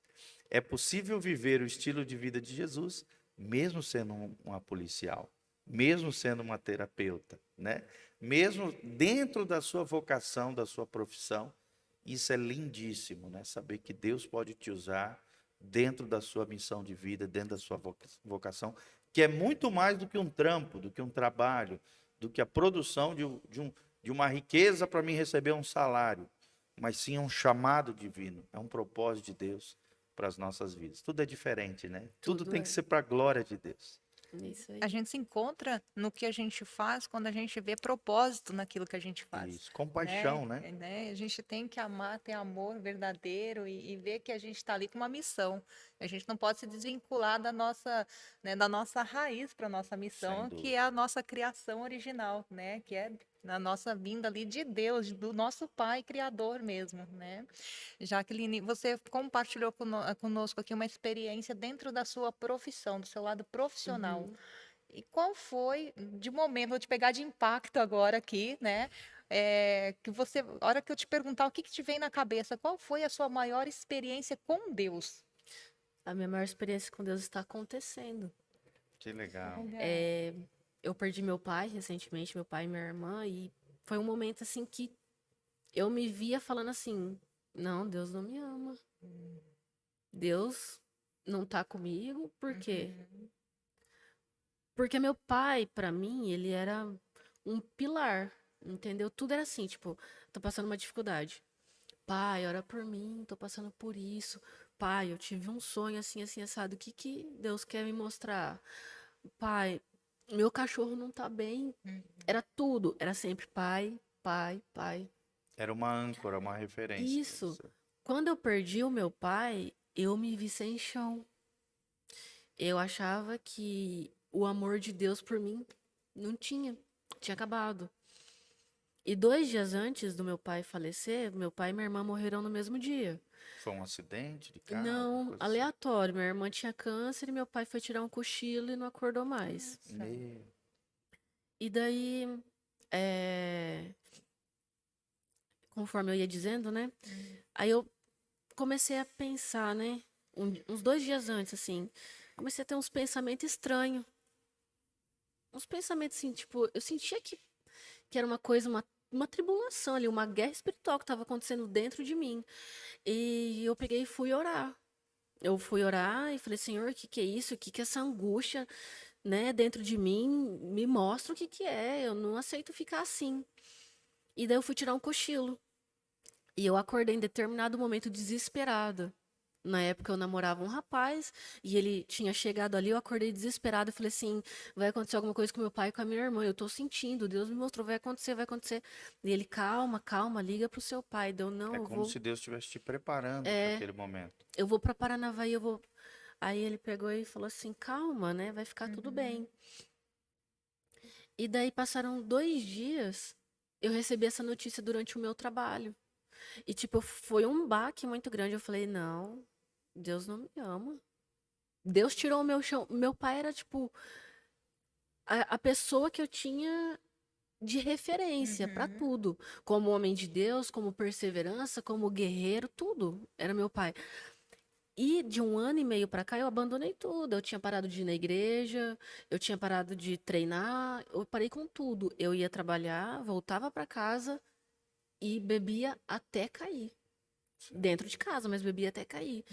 É possível viver o estilo de vida de Jesus, mesmo sendo uma policial, mesmo sendo uma terapeuta, né? Mesmo dentro da sua vocação, da sua profissão. Isso é lindíssimo, né? Saber que Deus pode te usar dentro da sua missão de vida, dentro da sua vocação, que é muito mais do que um trampo, do que um trabalho, do que a produção de uma riqueza para mim receber um salário, mas sim é um chamado divino, é um propósito de Deus para as nossas vidas. Tudo é diferente, né? Tudo Tudo tem é. que ser para a glória de Deus. Isso aí. A gente se encontra no que a gente faz quando a gente vê propósito naquilo que a gente faz. Isso, compaixão, né? A gente tem que amar, ter amor verdadeiro e ver que a gente está ali com uma missão. A gente não pode se desvincular da nossa, né, da nossa raiz para a nossa Sem missão, que dúvida. é a nossa criação original, né? Que é na nossa vinda ali de Deus, do nosso Pai Criador mesmo, né? Jaqueline, você compartilhou conosco aqui uma experiência dentro da sua profissão, do seu lado profissional. Uhum. E qual foi, de momento, vou te pegar de impacto agora aqui, né? Que você, a hora que eu te perguntar o que te vem na cabeça, qual foi a sua maior experiência com Deus? A minha maior experiência com Deus está acontecendo. Que legal. É, eu perdi meu pai recentemente, meu pai e minha irmã, e foi um momento assim que eu me via falando assim: não, Deus não me ama. Deus não tá comigo, por quê? Porque meu pai, pra mim, ele era um pilar, entendeu? Tudo era assim, tipo, tô passando uma dificuldade. Pai, ora por mim, tô passando por isso. Pai, eu tive um sonho assim, assim, assado. O que que Deus quer me mostrar? Pai, meu cachorro não tá bem. Era tudo, era sempre pai, pai, pai. Era uma âncora, uma referência para Isso. você. Quando eu perdi o meu pai, eu me vi sem chão. Eu achava que o amor de Deus por mim não tinha acabado. E 2 dias antes do meu pai falecer, meu pai e minha irmã morreram no mesmo dia. Foi um acidente de carro, alguma Não, coisa aleatório. Minha irmã tinha câncer e meu pai foi tirar um cochilo e não acordou mais. assim? Meu, E daí, conforme eu ia dizendo, né? Aí eu comecei a pensar, né? Uns 2 dias antes, assim, comecei a ter uns pensamentos estranhos. Uns pensamentos assim, tipo, eu sentia que era uma coisa, uma tribulação ali, uma guerra espiritual que estava acontecendo dentro de mim. E eu peguei e fui orar. Eu fui orar e falei, Senhor, o que que é isso? O que que é essa angústia, né, dentro de mim? Me mostra o que que é. Eu não aceito ficar assim. E daí eu fui tirar um cochilo. E eu acordei em determinado momento desesperada. Na época eu namorava um rapaz e ele tinha chegado ali, eu acordei desesperada e falei assim, vai acontecer alguma coisa com meu pai e com a minha irmã, eu tô sentindo, Deus me mostrou, vai acontecer, vai acontecer. E ele, calma, calma, liga pro seu pai. Deu, não, é como se Deus estivesse te preparando para aquele momento. eu vou pra Paranavaí, eu vou. Aí ele pegou e falou assim, calma, né, vai ficar tudo bem. E daí passaram 2 dias, eu recebi essa notícia durante o meu trabalho. E tipo, foi um baque muito grande, eu falei, não, Deus não me ama. Deus tirou o meu chão. Meu pai era, tipo, a pessoa que eu tinha de referência pra tudo. Como homem de Deus, como perseverança, como guerreiro, tudo. Era meu pai. E de 1 ano e meio pra cá, eu abandonei tudo. Eu tinha parado de ir na igreja, eu tinha parado de treinar, eu parei com tudo. Eu ia trabalhar, voltava pra casa e bebia até cair. dentro de casa, mas bebia até cair.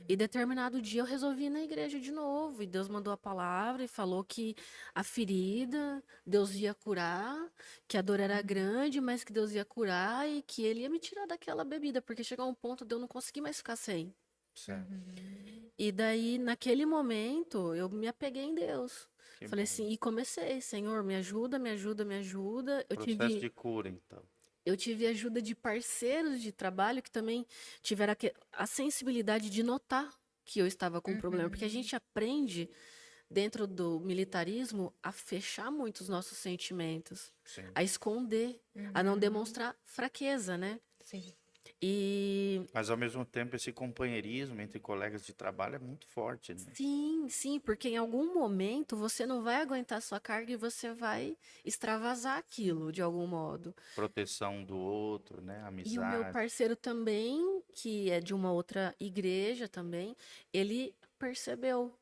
E determinado dia eu resolvi ir na igreja de novo. E Deus mandou a palavra e falou que a ferida, Deus ia curar, que a dor era grande, mas que Deus ia curar e que ele ia me tirar daquela bebida, porque chegou um ponto de eu não conseguir mais ficar sem. Certo. E daí, naquele momento, eu me apeguei em Deus. Que Falei bom. assim, e comecei, Senhor, me ajuda, me ajuda, me ajuda. Processo de cura, então. Eu tive ajuda de parceiros de trabalho que também tiveram a sensibilidade de notar que eu estava com um problema, porque a gente aprende dentro do militarismo a fechar muito os nossos sentimentos, Sim. a esconder, a não demonstrar fraqueza, né? Sim. E Mas, ao mesmo tempo, esse companheirismo entre colegas de trabalho é muito forte, né? sim, sim, porque em algum momento você não vai aguentar sua carga e você vai extravasar aquilo de algum modo. Proteção do outro, né? E o meu Amizade. parceiro também, que é de uma outra igreja também, ele percebeu.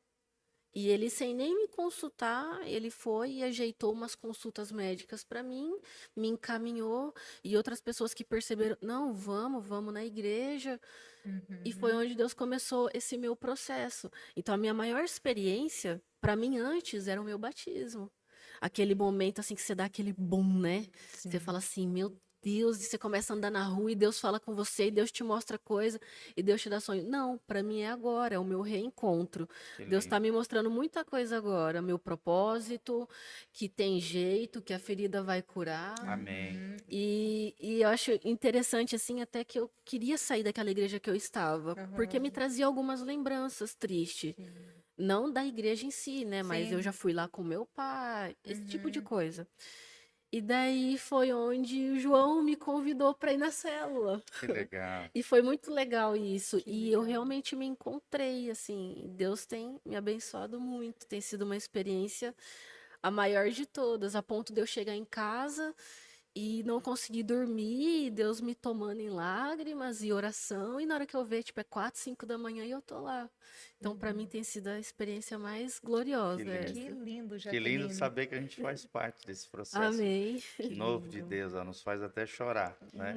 E ele, sem nem me consultar, ele foi e ajeitou umas consultas médicas para mim, me encaminhou, e outras pessoas que perceberam, não, vamos na igreja. E foi onde Deus começou esse meu processo. Então, a minha maior experiência, para mim, antes, era o meu batismo. Aquele momento, assim, que você dá aquele boom, né? Você fala assim, meu Deus, e você começa a andar na rua e Deus fala com você, e Deus te mostra coisa, e Deus te dá sonho. Não, para mim é agora, é o meu reencontro. Que Deus lindo. está me mostrando muita coisa agora, meu propósito, que tem jeito, que a ferida vai curar. Amém. E eu acho interessante, assim, até que eu queria sair daquela igreja que eu estava, porque me trazia algumas lembranças tristes. Não da igreja em si, né? Mas eu Sim. já fui lá com meu pai, esse tipo de coisa. E daí foi onde o João me convidou para ir na célula. Que legal. E foi muito legal isso. Que E eu legal. realmente me encontrei, assim. Deus tem me abençoado muito. Tem sido uma experiência a maior de todas, a ponto de eu chegar em casa e não conseguir dormir, e Deus me tomando em lágrimas e oração, e na hora que eu ver, tipo, é 4, 5 da manhã e eu tô lá. Então, para mim tem sido a experiência mais gloriosa Que lindo. Que essa. lindo, Que lindo Jaqueline. saber que a gente faz parte desse processo Amém. novo de Deus, ó, nos faz até chorar, né?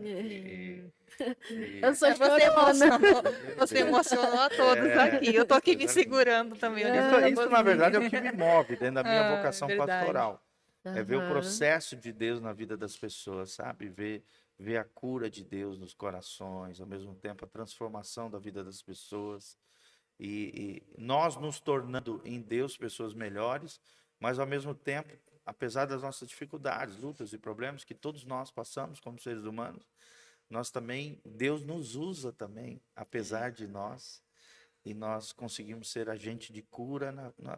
Eu sou Você chorona. emocionou, você emocionou a todos É, aqui. Eu tô aqui me exatamente. segurando também. olhando Isso, pra isso, na você. verdade, é o que me move dentro da minha Ah, vocação verdade. pastoral. É ver o Aham. processo de Deus na vida das pessoas, sabe? Ver a cura de Deus nos corações, ao mesmo tempo a transformação da vida das pessoas. E nós nos tornando em Deus pessoas melhores, mas ao mesmo tempo, apesar das nossas dificuldades, lutas e problemas que todos nós passamos como seres humanos, nós também, Deus nos usa também, apesar de nós, e nós conseguimos ser agente de cura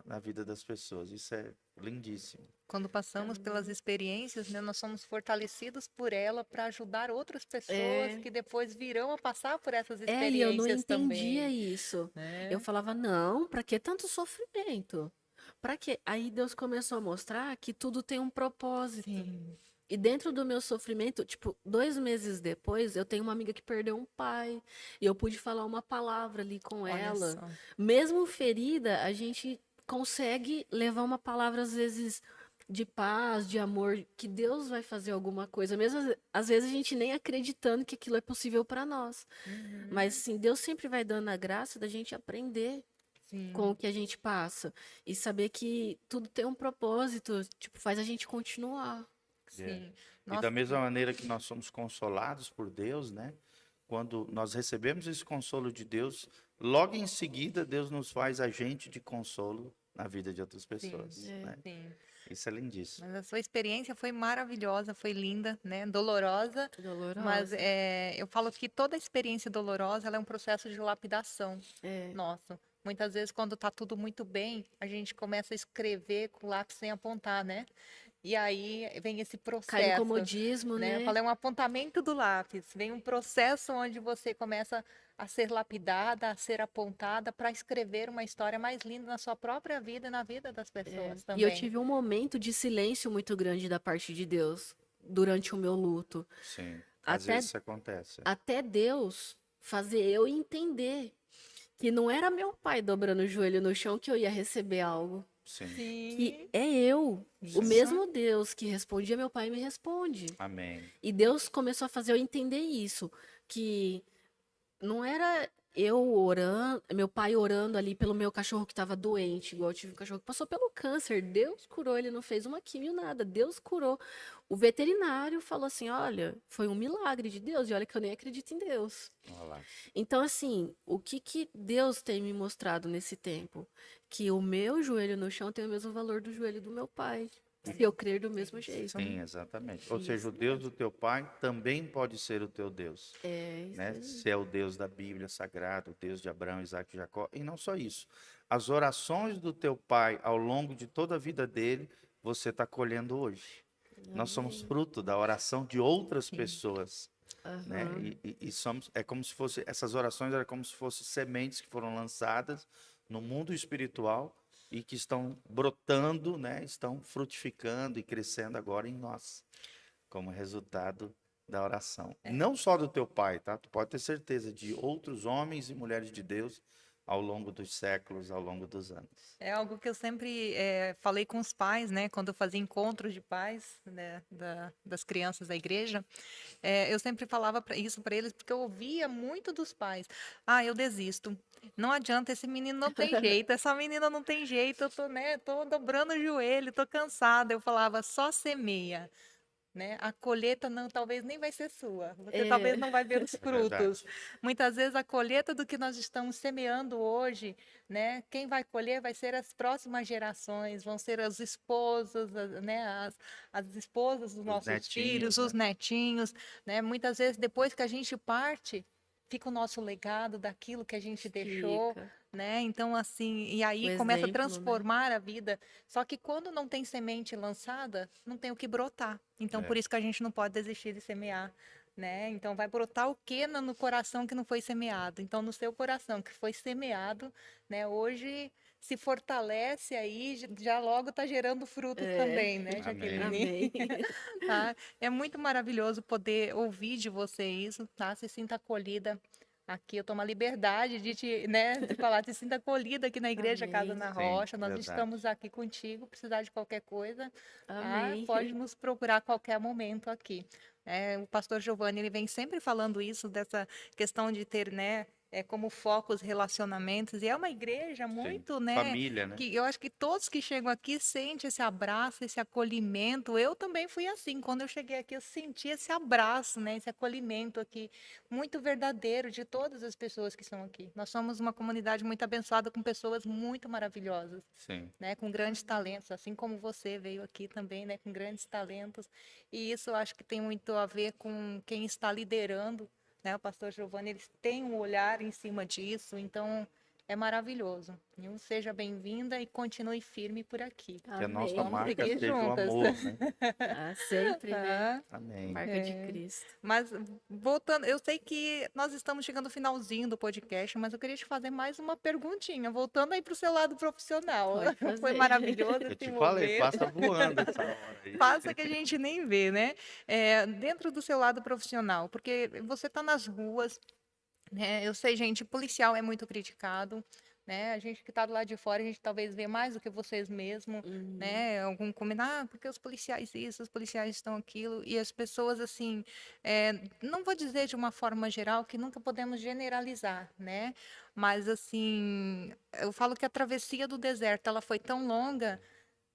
na vida das pessoas. Isso é lindíssimo. Quando passamos pelas experiências, né, nós somos fortalecidos por ela para ajudar outras pessoas É. que depois virão a passar por essas E eu não experiências entendia também. isso. Né? Eu falava, não, pra que tanto sofrimento? Pra quê? Aí Deus começou a mostrar que tudo tem um propósito. Sim. E dentro do meu sofrimento, tipo, 2 meses depois, eu tenho uma amiga que perdeu um pai. E eu pude falar uma palavra ali com Olha ela. só. Mesmo ferida, a gente consegue levar uma palavra, às vezes, de paz, de amor, que Deus vai fazer alguma coisa. Mesmo às vezes a gente nem acreditando que aquilo é possível para nós. Mas, assim, Deus sempre vai dando a graça da gente aprender Sim. com o que a gente passa. E saber que tudo tem um propósito, tipo, faz a gente continuar. Sim. E da Nossa, mesma maneira que nós somos consolados por Deus, né? Quando nós recebemos esse consolo de Deus, logo em seguida Deus nos faz agente de consolo na vida de outras pessoas, né? sim. Isso é lindíssimo. Mas a sua experiência foi maravilhosa, foi linda, né? Dolorosa. Dolorosa. Mas eu falo que toda experiência dolorosa ela é um processo de lapidação. É. Nossa, muitas vezes quando tá tudo muito bem, a gente começa a escrever com lápis sem apontar, né? E aí vem esse Cai no processo, comodismo, né? Eu né? falei, é um apontamento do lápis. Vem um processo onde você começa a ser lapidada, a ser apontada para escrever uma história mais linda na sua própria vida e na vida das pessoas E eu também. tive um momento de silêncio muito grande da parte de Deus durante o meu luto. Sim, às Até, vezes isso acontece. até Deus fazer eu entender que não era meu pai dobrando o joelho no chão que eu ia receber algo. Sim, Que é eu. O mesmo Deus que respondia meu pai me responde. amém. E Deus começou a fazer eu entender isso. Que não era eu orando, meu pai orando ali pelo meu cachorro que estava doente, igual eu tive um cachorro que passou pelo câncer. Deus curou, ele não fez uma quimio, nada. Deus curou. O veterinário falou assim: olha, foi um milagre de Deus, e olha que eu nem acredito em Deus. Olha lá. Então, assim, o que que Deus tem me mostrado nesse tempo? Que o meu joelho no chão tem o mesmo valor do joelho do meu pai. Se eu crer do mesmo jeito. Sim, exatamente. Ou seja, Isso o Deus mesmo. do teu pai também pode ser o teu Deus, É isso né? aí. Se é o Deus da Bíblia Sagrada, o Deus de Abraão, Isaac e Jacó. E não só isso. As orações do teu pai ao longo de toda a vida dele, você está colhendo hoje. Nós somos Amém. fruto da oração de outras pessoas, né? Aham. E somos, é como se fosse, essas orações eram como se fossem sementes que foram lançadas no mundo espiritual e que estão brotando, né? Estão frutificando e crescendo agora em nós, como resultado da oração. Não só do teu pai, tá? Tu pode ter certeza de outros homens e mulheres de Deus ao longo dos séculos, ao longo dos anos. É algo que eu sempre falei com os pais, né? Quando eu fazia encontros de pais, né, das crianças da igreja, eu sempre falava isso para eles, porque eu ouvia muito dos pais. Ah, eu desisto. Não adianta, esse menino não tem jeito, essa menina não tem jeito, eu tô, né, tô dobrando o joelho, tô cansada. Eu falava, só semeia. Né? A colheita não, talvez nem vai ser sua. Você talvez É, não vai ver os É frutos. verdade. Muitas vezes a colheita do que nós estamos semeando hoje, né? Quem vai colher vai ser as próximas gerações, vão ser os esposos, né? As esposas dos Os nossos netinhos, filhos, os né? netinhos, né? Muitas vezes depois que a gente parte, fica o nosso legado daquilo que a gente deixou, fica. né? Então assim, e O aí começa a exemplo, né? transformar a vida. Só que quando não tem semente lançada, não tem o que brotar. Então por É, isso que a gente não pode desistir de semear, né? Então vai brotar o que no coração que não foi semeado. Então no seu coração que foi semeado, né? Hoje se fortalece aí, já logo está gerando frutos É, também, né, amém. Jaqueline? amém. Tá? É muito maravilhoso poder ouvir de você isso, tá? Se sinta acolhida aqui. Eu tomo a liberdade de te, né, de falar, se sinta acolhida aqui na Igreja Casa Amém. na Sim, Rocha. Nós verdade. estamos aqui contigo. Precisar de qualquer coisa, tá? Amém. Pode nos procurar a qualquer momento aqui. O pastor Giovanni, ele vem sempre falando isso, dessa questão de ter, né, como foco os relacionamentos. E é uma igreja Sim. muito, né, Família, né? que eu acho que todos que chegam aqui sentem esse abraço, esse acolhimento. Eu também fui assim. Quando eu cheguei aqui, eu senti esse abraço, né, esse acolhimento aqui, muito verdadeiro de todas as pessoas que estão aqui. Nós somos uma comunidade muito abençoada com pessoas muito maravilhosas, Sim. né, com grandes talentos, assim como você veio aqui também, né, com grandes talentos. E isso eu acho que tem muito a ver com quem está liderando, né? O pastor Giovanni, eles têm um olhar em cima disso, então é maravilhoso. Então, seja bem-vinda e continue firme por aqui. Que a nossa Amém. Vamos marca seguir seja o juntas. amor, né? Ah, sempre, né? Tá? Amém. Marca de Cristo. Mas voltando, eu sei que nós estamos chegando ao finalzinho do podcast, mas eu queria te fazer mais uma perguntinha, voltando aí para o seu lado profissional. Pode Foi fazer. maravilhoso Eu esse te falei, momento. passa voando essa hora aí. Passa que a gente nem vê, né? Dentro do seu lado profissional, porque você está nas ruas, né? Eu sei, gente, policial é muito criticado, né? A gente que está do lado de fora, a gente talvez vê mais do que vocês mesmo, Uhum. né? Algum comentário, porque os policiais isso, os policiais estão aquilo, e as pessoas, assim, não vou dizer de uma forma geral, que nunca podemos generalizar, né? Mas, assim, eu falo que a travessia do deserto, ela foi tão longa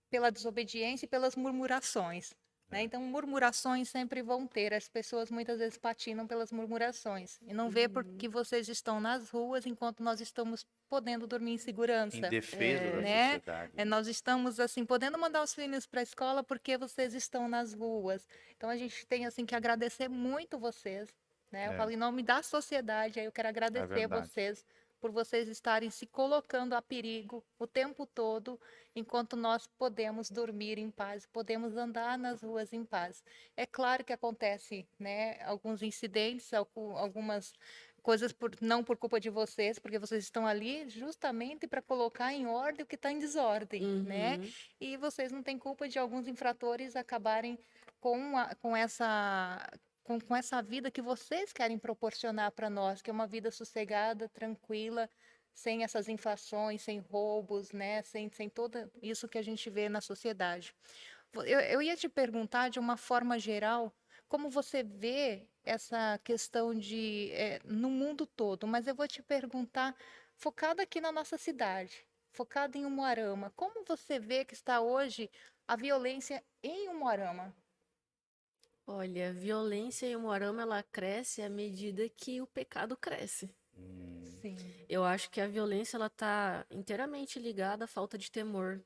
pela desobediência e pelas murmurações. Né? É, Então, murmurações sempre vão ter. As pessoas muitas vezes patinam pelas murmurações e não vê Uhum. porque vocês estão nas ruas enquanto nós estamos podendo dormir em em segurança. defesa da É, Né? sociedade, né? Nós estamos assim podendo mandar os filhos para a escola porque vocês estão nas ruas. Então a gente tem assim que agradecer muito vocês, né? Eu É, falo em nome da sociedade, aí eu quero é agradecer verdade. vocês por vocês estarem se colocando a perigo o tempo todo enquanto nós podemos dormir em paz, podemos andar nas ruas em paz. É claro que acontece, né, alguns incidentes, algumas coisas não por culpa de vocês, porque vocês estão ali justamente para colocar em ordem o que está em desordem, né? uhum. E vocês não têm culpa de alguns infratores acabarem com essa com essa vida que vocês querem proporcionar para nós, que é uma vida sossegada, tranquila, sem essas inflações, sem roubos, né? Sem tudo isso que a gente vê na sociedade. Eu ia te perguntar, de uma forma geral, como você vê essa questão de no mundo todo, mas eu vou te perguntar, focado aqui na nossa cidade, focado em Umuarama, como você vê que está hoje a violência em Umuarama? Olha, a violência em Umuarama, ela cresce à medida que o pecado cresce. Sim. Eu acho que a violência, ela tá inteiramente ligada à falta de temor.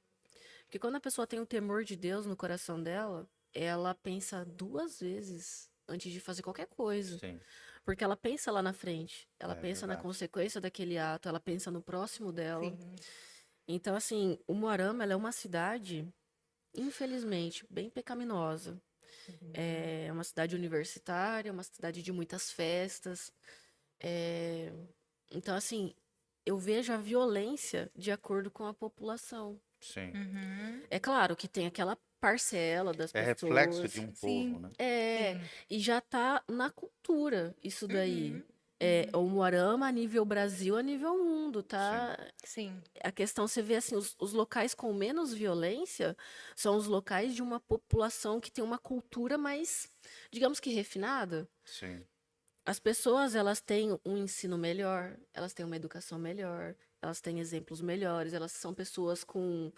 Porque quando a pessoa tem o temor de Deus no coração dela, ela pensa duas vezes antes de fazer qualquer coisa. Sim, Porque ela pensa lá na frente, ela é pensa na verdade. consequência daquele ato, ela pensa no próximo dela. Sim. Então, assim, Umuarama, ela é uma cidade, infelizmente, bem pecaminosa. É uma cidade universitária, uma cidade de muitas festas. É, Então, assim, eu vejo a violência de acordo com a população. Sim. Uhum. É claro que tem aquela parcela das É reflexo pessoas. de um Sim. povo, né? É, Sim. e já tá na cultura isso daí. Uhum. O Moarama a nível Brasil, a nível mundo, tá? Sim. A questão, você vê assim, os locais com menos violência são os locais de uma população que tem uma cultura mais, digamos que refinada. Sim. As pessoas, elas têm um ensino melhor, elas têm uma educação melhor, elas têm exemplos melhores, elas são pessoas com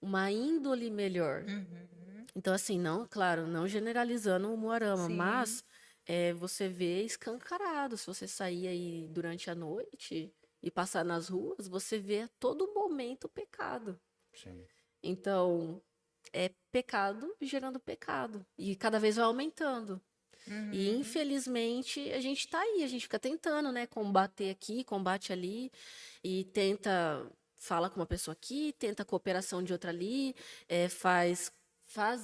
uma índole melhor. Uhum. Então, assim, não, claro, não generalizando o Moarama, Sim. mas você vê escancarado. Se você sair aí durante a noite e passar nas ruas, você vê a todo momento pecado. Sim. Então, é pecado gerando pecado. E cada vez vai aumentando. E, Uhum. infelizmente, a gente tá aí, a gente fica tentando, né, combater aqui, combate ali, e tenta, fala com uma pessoa aqui, tenta a cooperação de outra ali, faz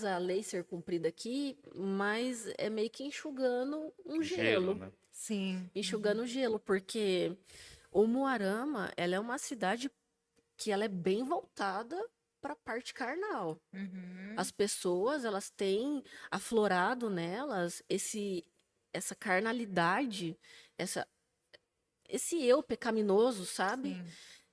a lei ser cumprida aqui, mas é meio que enxugando um Gelo, gelo, né? Sim. enxugando gelo, porque o Umuarama, ela é uma cidade que ela é bem voltada para a parte carnal. Uhum. As pessoas, elas têm aflorado nelas essa carnalidade, essa, esse eu pecaminoso, sabe? Sim.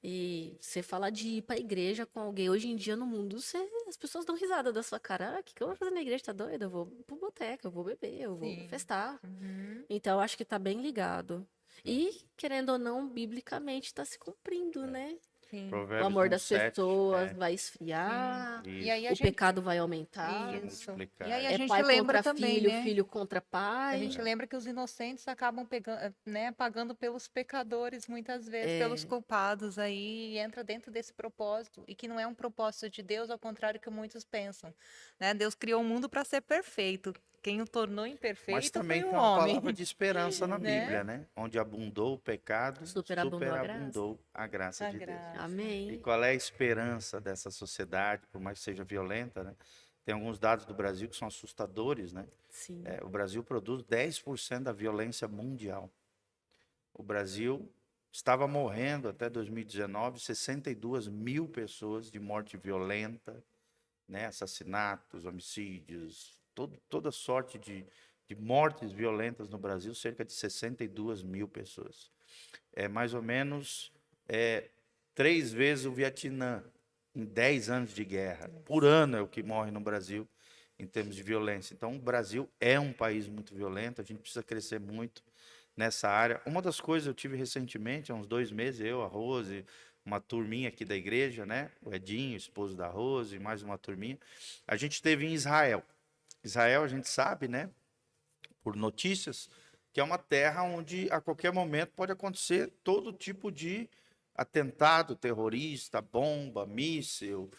E você fala de ir pra igreja com alguém. Hoje em dia no mundo, as pessoas dão risada da sua cara. Ah, o que eu vou fazer na igreja? Tá doida? Eu vou pro boteco, eu vou beber, eu vou Sim. festar. Uhum. Então, eu acho que tá bem ligado. E, querendo ou não, biblicamente tá se cumprindo, né? Sim. O Provérbios amor das 1:7. pessoas É, vai esfriar, E aí isso. a o gente. pecado vai aumentar. Vai Isso. multiplicar. E aí a É gente pai lembra contra também, filho, né? filho contra A pai. gente lembra que os inocentes acabam pegando, né, pagando pelos pecadores muitas vezes, pelos É, culpados aí, e entra dentro desse propósito, e que não é um propósito de Deus, ao contrário que muitos pensam, né? Deus criou o mundo para ser perfeito. Quem o tornou Mas imperfeito também foi o tem uma homem, palavra de esperança na né? Bíblia, né? Onde abundou o pecado, superabundou a graça. superabundou a graça A de Deus. graça. E Amém. qual é a esperança dessa sociedade, por mais que seja violenta, né? Tem alguns dados do Brasil que são assustadores, né? Sim. O Brasil produz 10% da violência mundial. O Brasil estava morrendo até 2019 62 mil pessoas de morte violenta, né? Assassinatos, homicídios, toda sorte de mortes violentas no Brasil, cerca de 62 mil pessoas. É mais ou menos 3 vezes o Vietnã em 10 anos de guerra. Por ano é o que morre no Brasil em termos de violência. Então, o Brasil é um país muito violento, a gente precisa crescer muito nessa área. Uma das coisas eu tive recentemente, há uns 2 meses, eu, a Rose, uma turminha aqui da igreja, né? O Edinho, esposo da Rose, mais uma turminha. A gente esteve em Israel. Israel, a gente sabe, né? Por notícias, que é uma terra onde a qualquer momento pode acontecer todo tipo de atentado terrorista, bomba, míssil,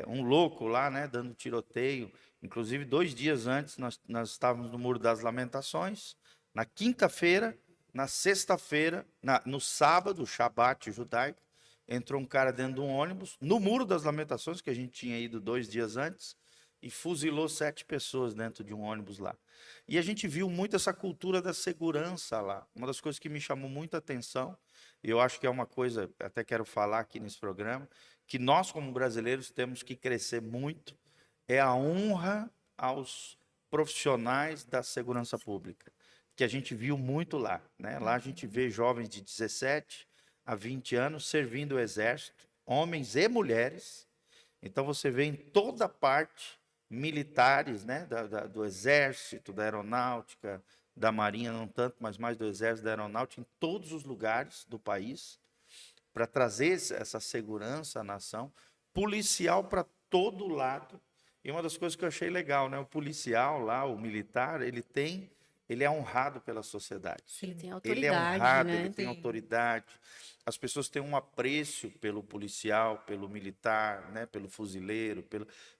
um louco lá, né, dando tiroteio. Inclusive, 2 dias antes, nós estávamos no Muro das Lamentações. Na quinta-feira, na sexta-feira, no sábado, o Shabat judaico, entrou um cara dentro de um ônibus, no Muro das Lamentações, que a gente tinha ido 2 dias antes, e fuzilou 7 pessoas dentro de um ônibus lá. E a gente viu muito essa cultura da segurança lá. Uma das coisas que me chamou muita atenção, e eu acho que é uma coisa, até quero falar aqui nesse programa, que nós, como brasileiros, temos que crescer muito, é a honra aos profissionais da segurança pública, que a gente viu muito lá, né? Lá a gente vê jovens de 17 a 20 anos servindo o exército, homens e mulheres. Então você vê em toda parte militares, né, do exército, da aeronáutica, da Marinha não tanto, mas mais do Exército, da Aeronáutica, em todos os lugares do país, para trazer essa segurança à nação, policial para todo lado. E uma das coisas que eu achei legal, né? O policial lá, o militar, ele é honrado pela sociedade. Ele tem Ele é autoridade, honrado, né? ele tem Sim. autoridade. As pessoas têm um apreço pelo policial, pelo militar, né? Pelo fuzileiro,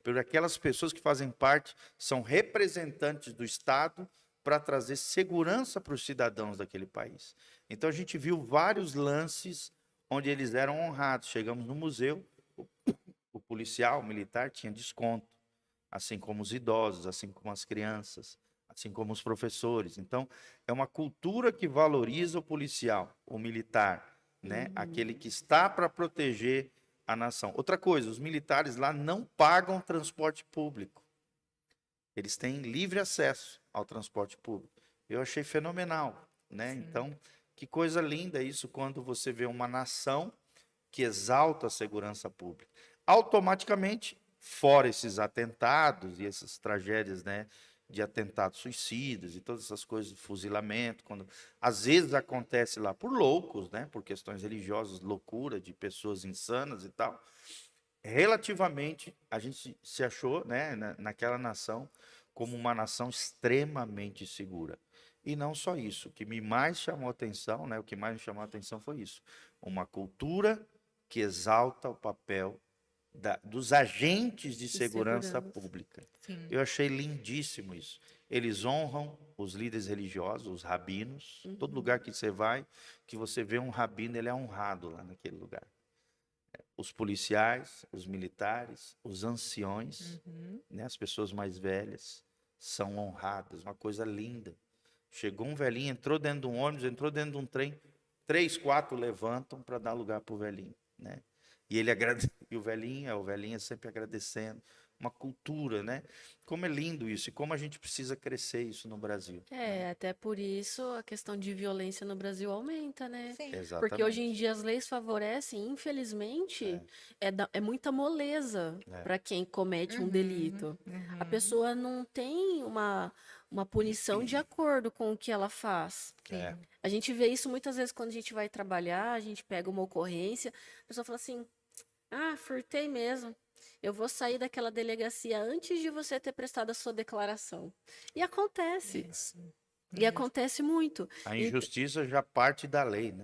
por aquelas pessoas que fazem parte, são representantes do Estado para trazer segurança para os cidadãos daquele país. Então a gente viu vários lances onde eles eram honrados. Chegamos no museu, o policial, o militar tinha desconto, assim como os idosos, assim como as crianças, assim como os professores. Então, é uma cultura que valoriza o policial, o militar, né? Aquele que está para proteger a nação. Outra coisa, os militares lá não pagam transporte público. Eles têm livre acesso ao transporte público. Eu achei fenomenal, né? Sim. Então, que coisa linda isso quando você vê uma nação que exalta a segurança pública. Automaticamente, fora esses atentados e essas tragédias, né, de atentados suicidas e todas essas coisas de fuzilamento, quando às vezes acontece lá por loucos, né, por questões religiosas, loucura de pessoas insanas e tal. Relativamente, a gente se achou, né, naquela nação como uma nação extremamente segura. E não só isso, o que me mais chamou a atenção, né, o que mais me chamou a atenção foi isso, uma cultura que exalta o papel dos agentes de segurança segurança. pública. Sim. Eu achei lindíssimo isso. Eles honram os líderes religiosos, os rabinos. Todo lugar que você vai, que você vê um rabino, ele é honrado lá naquele lugar. Os policiais, os militares, os anciões, né, as pessoas mais velhas, são honradas. Uma coisa linda. Chegou um velhinho, entrou dentro de um ônibus, entrou dentro de um trem, 3, 4 levantam para dar lugar para o velhinho, né? E ele e o velhinho sempre agradecendo. Uma cultura, né? Como é lindo isso e como a gente precisa crescer isso no Brasil. É, até por isso a questão de violência no Brasil aumenta, né? Sim. Porque hoje em Exatamente. dia as leis favorecem, infelizmente, é muita moleza para quem comete um delito. A pessoa não tem uma punição de acordo com o que ela faz. É. A gente vê isso muitas vezes quando a gente vai trabalhar, a gente pega uma ocorrência, a pessoa fala assim: ah, furtei mesmo. Eu vou sair daquela delegacia antes de você ter prestado a sua declaração. E acontece. E acontece muito. A Ent- injustiça já parte da lei, né?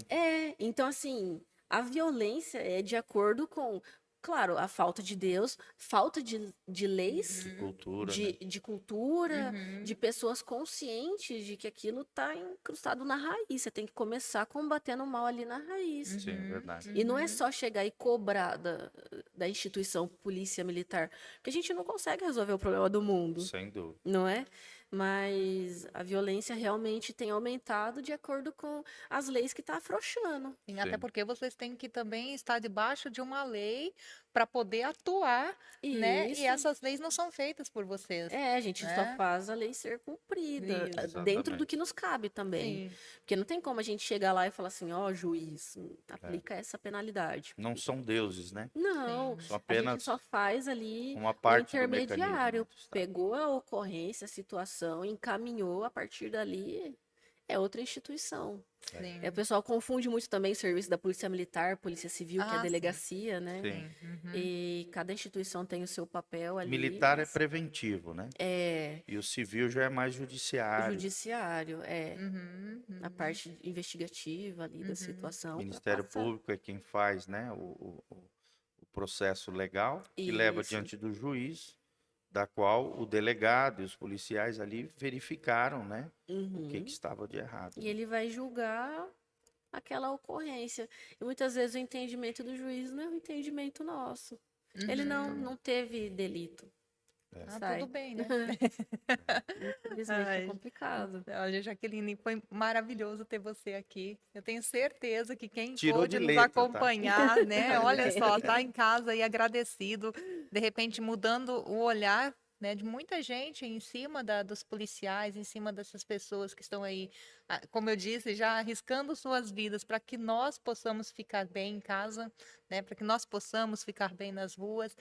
então assim, a violência é de acordo com, claro, a falta de Deus, falta de leis, De cultura, de, né? de cultura, de pessoas conscientes de que aquilo está incrustado na raiz. Você tem que começar combatendo o mal ali na raiz. Sim, é verdade. E não é só chegar e cobrar da instituição polícia militar, porque a gente não consegue resolver o problema do mundo, Sem dúvida. não é? Mas a violência realmente tem aumentado de acordo com as leis que estão afrouxando. Sim, até Sim. porque vocês têm que também estar debaixo de uma lei para poder atuar, né? E Isso. essas leis não são feitas por vocês. A gente só né? faz a lei ser cumprida, Isso. dentro do Exatamente. que nos cabe também. Sim. Porque não tem como a gente chegar lá e falar assim: ó, juiz, aplica essa penalidade. Não são deuses, né? Não, São a gente apenas só faz ali uma o parte do mecanismo intermediário. do Estado. Pegou a ocorrência, a situação, encaminhou, a partir dali é outra instituição. Sim. O pessoal confunde muito também o serviço da Polícia Militar, Polícia Civil, que é a Ah, sim. delegacia, né? Sim. Uhum. E cada instituição tem o seu papel ali. Militar é mas preventivo, né? é E o civil já é mais o judiciário. judiciário, Uhum. a parte investigativa ali da situação. O pra Ministério passar. Público é quem faz, né, o processo legal, que leva Isso. diante do juiz, da qual o delegado e os policiais ali verificaram, né, o que estava de errado. E ele vai julgar aquela ocorrência. E muitas vezes o entendimento do juiz não é o entendimento nosso. Ele não teve delito. Ah, Sai. tudo bem, né? Infelizmente Ai. é complicado. Olha, Jaqueline, foi maravilhoso ter você aqui. Eu tenho certeza que quem Tirou pôde de nos letra, tá? acompanhar, né? Olha só, tá em casa e agradecido, de repente mudando o olhar, né, de muita gente em cima dos policiais, em cima dessas pessoas que estão aí, como eu disse, já arriscando suas vidas para que nós possamos ficar bem em casa, né? Para que nós possamos ficar bem nas ruas.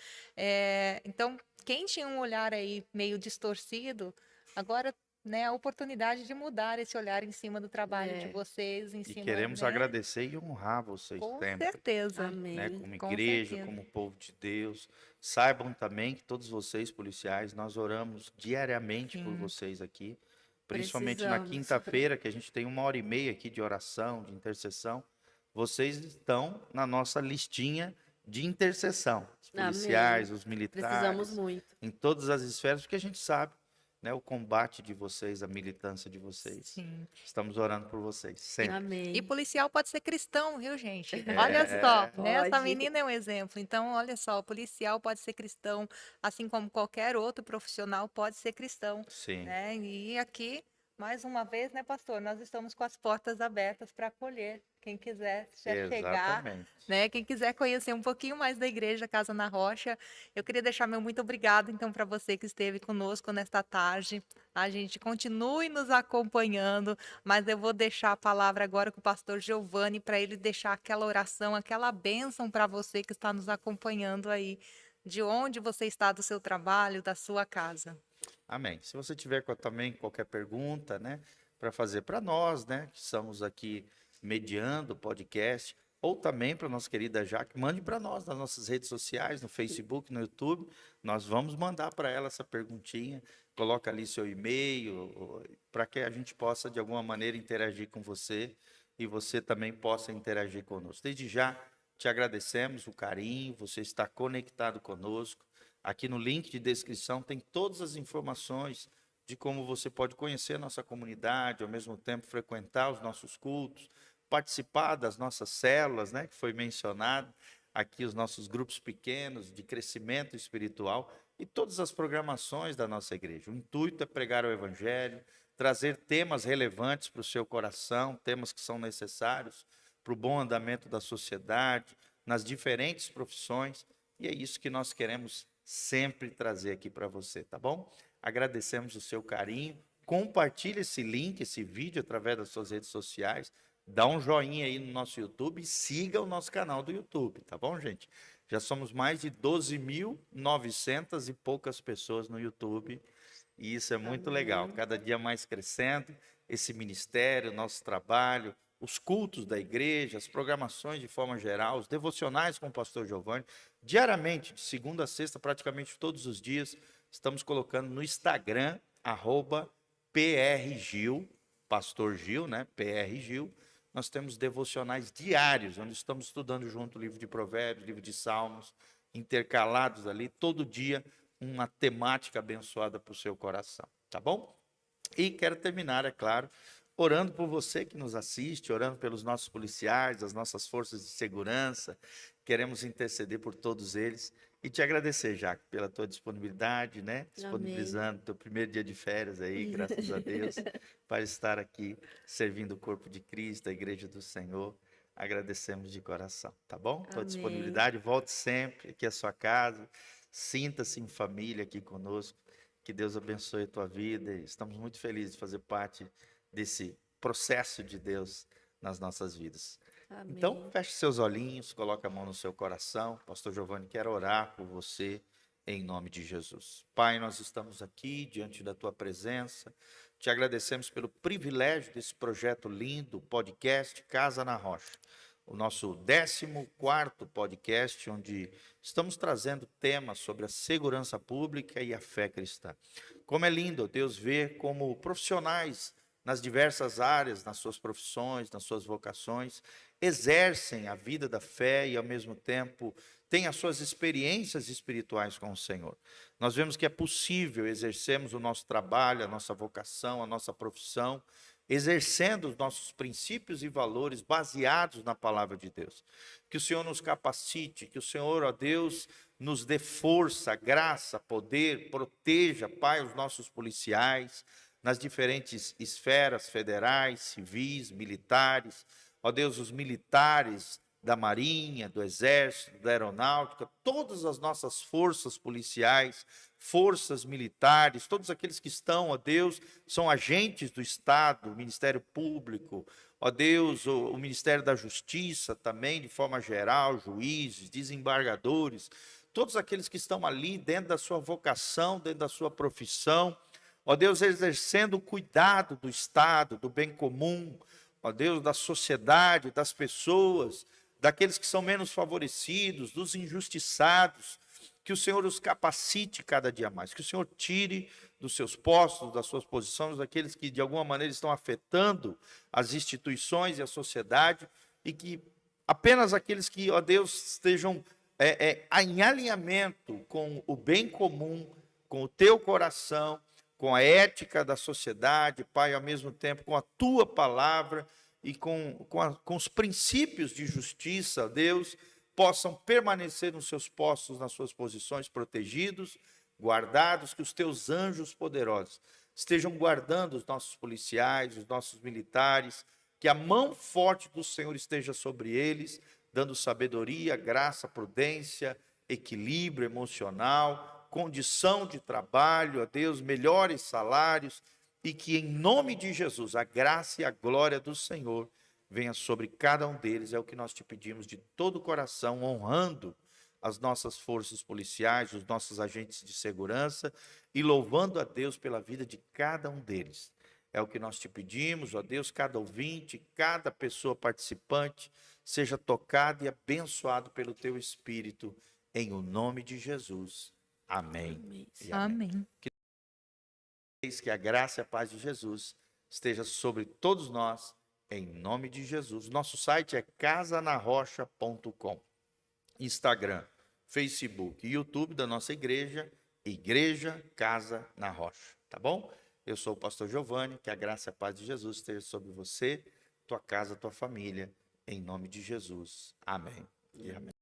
Então, quem tinha um olhar aí meio distorcido, agora né, a oportunidade de mudar esse olhar em cima do trabalho de É, vocês, em E cima, queremos né? agradecer e honrar vocês Com sempre, certeza, né? amém. Como com igreja, certeza. como povo de Deus. Saibam também que todos vocês, policiais, nós oramos diariamente por Sim, vocês aqui. Principalmente na Precisamos. quinta-feira, que a gente tem 1h30 aqui de oração, de intercessão. Vocês estão na nossa listinha de intercessão. Os Amém. policiais, os Precisamos militares, muito. em todas as esferas, porque a gente sabe, né, o combate de vocês, a militância de vocês. sim. Estamos orando por vocês, sempre. E Amém. policial pode ser cristão, viu, gente? Olha só, É, né? Essa Pode. menina é um exemplo. Então, olha só, o policial pode ser cristão, assim como qualquer outro profissional pode ser cristão, sim, né? E aqui, mais uma vez, né, pastor, nós estamos com as portas abertas para acolher quem quiser já chegar, exatamente. né? Quem quiser conhecer um pouquinho mais da igreja Casa na Rocha, eu queria deixar meu muito obrigado, então, para você que esteve conosco nesta tarde. A gente continue nos acompanhando, mas eu vou deixar a palavra agora com o pastor Giovanni para ele deixar aquela oração, aquela bênção para você que está nos acompanhando aí, de onde você está do seu trabalho, da sua casa. Amém. Se você tiver também qualquer pergunta, né, para fazer para nós, né, que estamos aqui mediando o podcast, ou também para nossa querida Jaque, mande para nós nas nossas redes sociais, no Facebook, no YouTube. Nós vamos mandar para ela essa perguntinha. Coloca ali seu e-mail, para que a gente possa, de alguma maneira, interagir com você e você também possa interagir conosco. Desde já, te agradecemos o carinho, você está conectado conosco. Aqui no link de descrição tem todas as informações de como você pode conhecer a nossa comunidade, ao mesmo tempo frequentar os nossos cultos, participar das nossas células, né, que foi mencionado aqui, os nossos grupos pequenos de crescimento espiritual e todas as programações da nossa igreja. O intuito é pregar o evangelho, trazer temas relevantes para o seu coração, temas que são necessários para o bom andamento da sociedade, nas diferentes profissões, e é isso que nós queremos sempre trazer aqui para você, tá bom? Agradecemos o seu carinho. Compartilhe esse link, esse vídeo através das suas redes sociais. Dá um joinha aí no nosso YouTube e siga o nosso canal do YouTube, tá bom, gente? Já somos mais de 12.900 e poucas pessoas no YouTube. E isso é muito legal. Amém. Cada dia mais crescendo esse ministério, nosso trabalho, os cultos da igreja, as programações de forma geral, os devocionais com o pastor Giovanni. Diariamente, de segunda a sexta, praticamente todos os dias, estamos colocando no Instagram, @PRGil, Pastor Gil, né? PRGil. Nós temos devocionais diários, onde estamos estudando junto o livro de Provérbios, livro de Salmos, intercalados ali, todo dia, uma temática abençoada para o seu coração, tá bom? E quero terminar, é claro, orando por você que nos assiste, orando pelos nossos policiais, as nossas forças de segurança. Queremos interceder por todos eles e te agradecer, Jaque, pela tua disponibilidade, né? Amém. Disponibilizando teu primeiro dia de férias aí, graças a Deus, para estar aqui servindo o corpo de Cristo, a igreja do Senhor. Agradecemos de coração, tá bom? Tua Amém. disponibilidade, volte sempre aqui à sua casa, sinta-se em família aqui conosco. Que Deus abençoe a tua vida. Estamos muito felizes de fazer parte desse processo de Deus nas nossas vidas. Então, Amém. feche seus olhinhos, coloque a mão no seu coração. Pastor Giovanni quer orar por você em nome de Jesus. Pai, nós estamos aqui diante da tua presença. Te agradecemos pelo privilégio desse projeto lindo, podcast Casa na Rocha. O nosso 14º podcast, onde estamos trazendo temas sobre a segurança pública e a fé cristã. Como é lindo, Deus, ver como profissionais nas diversas áreas, nas suas profissões, nas suas vocações, exercem a vida da fé e, ao mesmo tempo, têm as suas experiências espirituais com o Senhor. Nós vemos que é possível exercermos o nosso trabalho, a nossa vocação, a nossa profissão, exercendo os nossos princípios e valores baseados na palavra de Deus. Que o Senhor nos capacite, que o Senhor, ó Deus, nos dê força, graça, poder, proteja, Pai, os nossos policiais, nas diferentes esferas federais, civis, militares, ó Deus, os militares da Marinha, do Exército, da Aeronáutica, todas as nossas forças policiais, forças militares, todos aqueles que estão, ó Deus, são agentes do Estado, o Ministério Público, ó Deus, o Ministério da Justiça também, de forma geral, juízes, desembargadores, todos aqueles que estão ali dentro da sua vocação, dentro da sua profissão, ó Deus, exercendo o cuidado do Estado, do bem comum, ó Deus, da sociedade, das pessoas, daqueles que são menos favorecidos, dos injustiçados, que o Senhor os capacite cada dia mais, que o Senhor tire dos seus postos, das suas posições, daqueles que de alguma maneira estão afetando as instituições e a sociedade, e que apenas aqueles que, ó Deus, estejam em alinhamento com o bem comum, com o teu coração, com a ética da sociedade, Pai, ao mesmo tempo com a tua palavra e com os princípios de justiça, Deus, possam permanecer nos seus postos, nas suas posições, protegidos, guardados, que os teus anjos poderosos estejam guardando os nossos policiais, os nossos militares, que a mão forte do Senhor esteja sobre eles, dando sabedoria, graça, prudência, equilíbrio emocional, condição de trabalho, a Deus, melhores salários, e que em nome de Jesus a graça e a glória do Senhor venha sobre cada um deles. É o que nós te pedimos de todo o coração, honrando as nossas forças policiais, os nossos agentes de segurança e louvando a Deus pela vida de cada um deles. É o que nós te pedimos, ó Deus, cada ouvinte, cada pessoa participante seja tocado e abençoado pelo teu Espírito, em o nome de Jesus. Amém. Amém. E amém. Amém. Que a graça e a paz de Jesus esteja sobre todos nós, em nome de Jesus. Nosso site é casanarrocha.com. Instagram, Facebook e YouTube da nossa igreja, Igreja Casa na Rocha. Tá bom? Eu sou o pastor Giovanni, que a graça e a paz de Jesus esteja sobre você, tua casa, tua família, em nome de Jesus. Amém. E amém.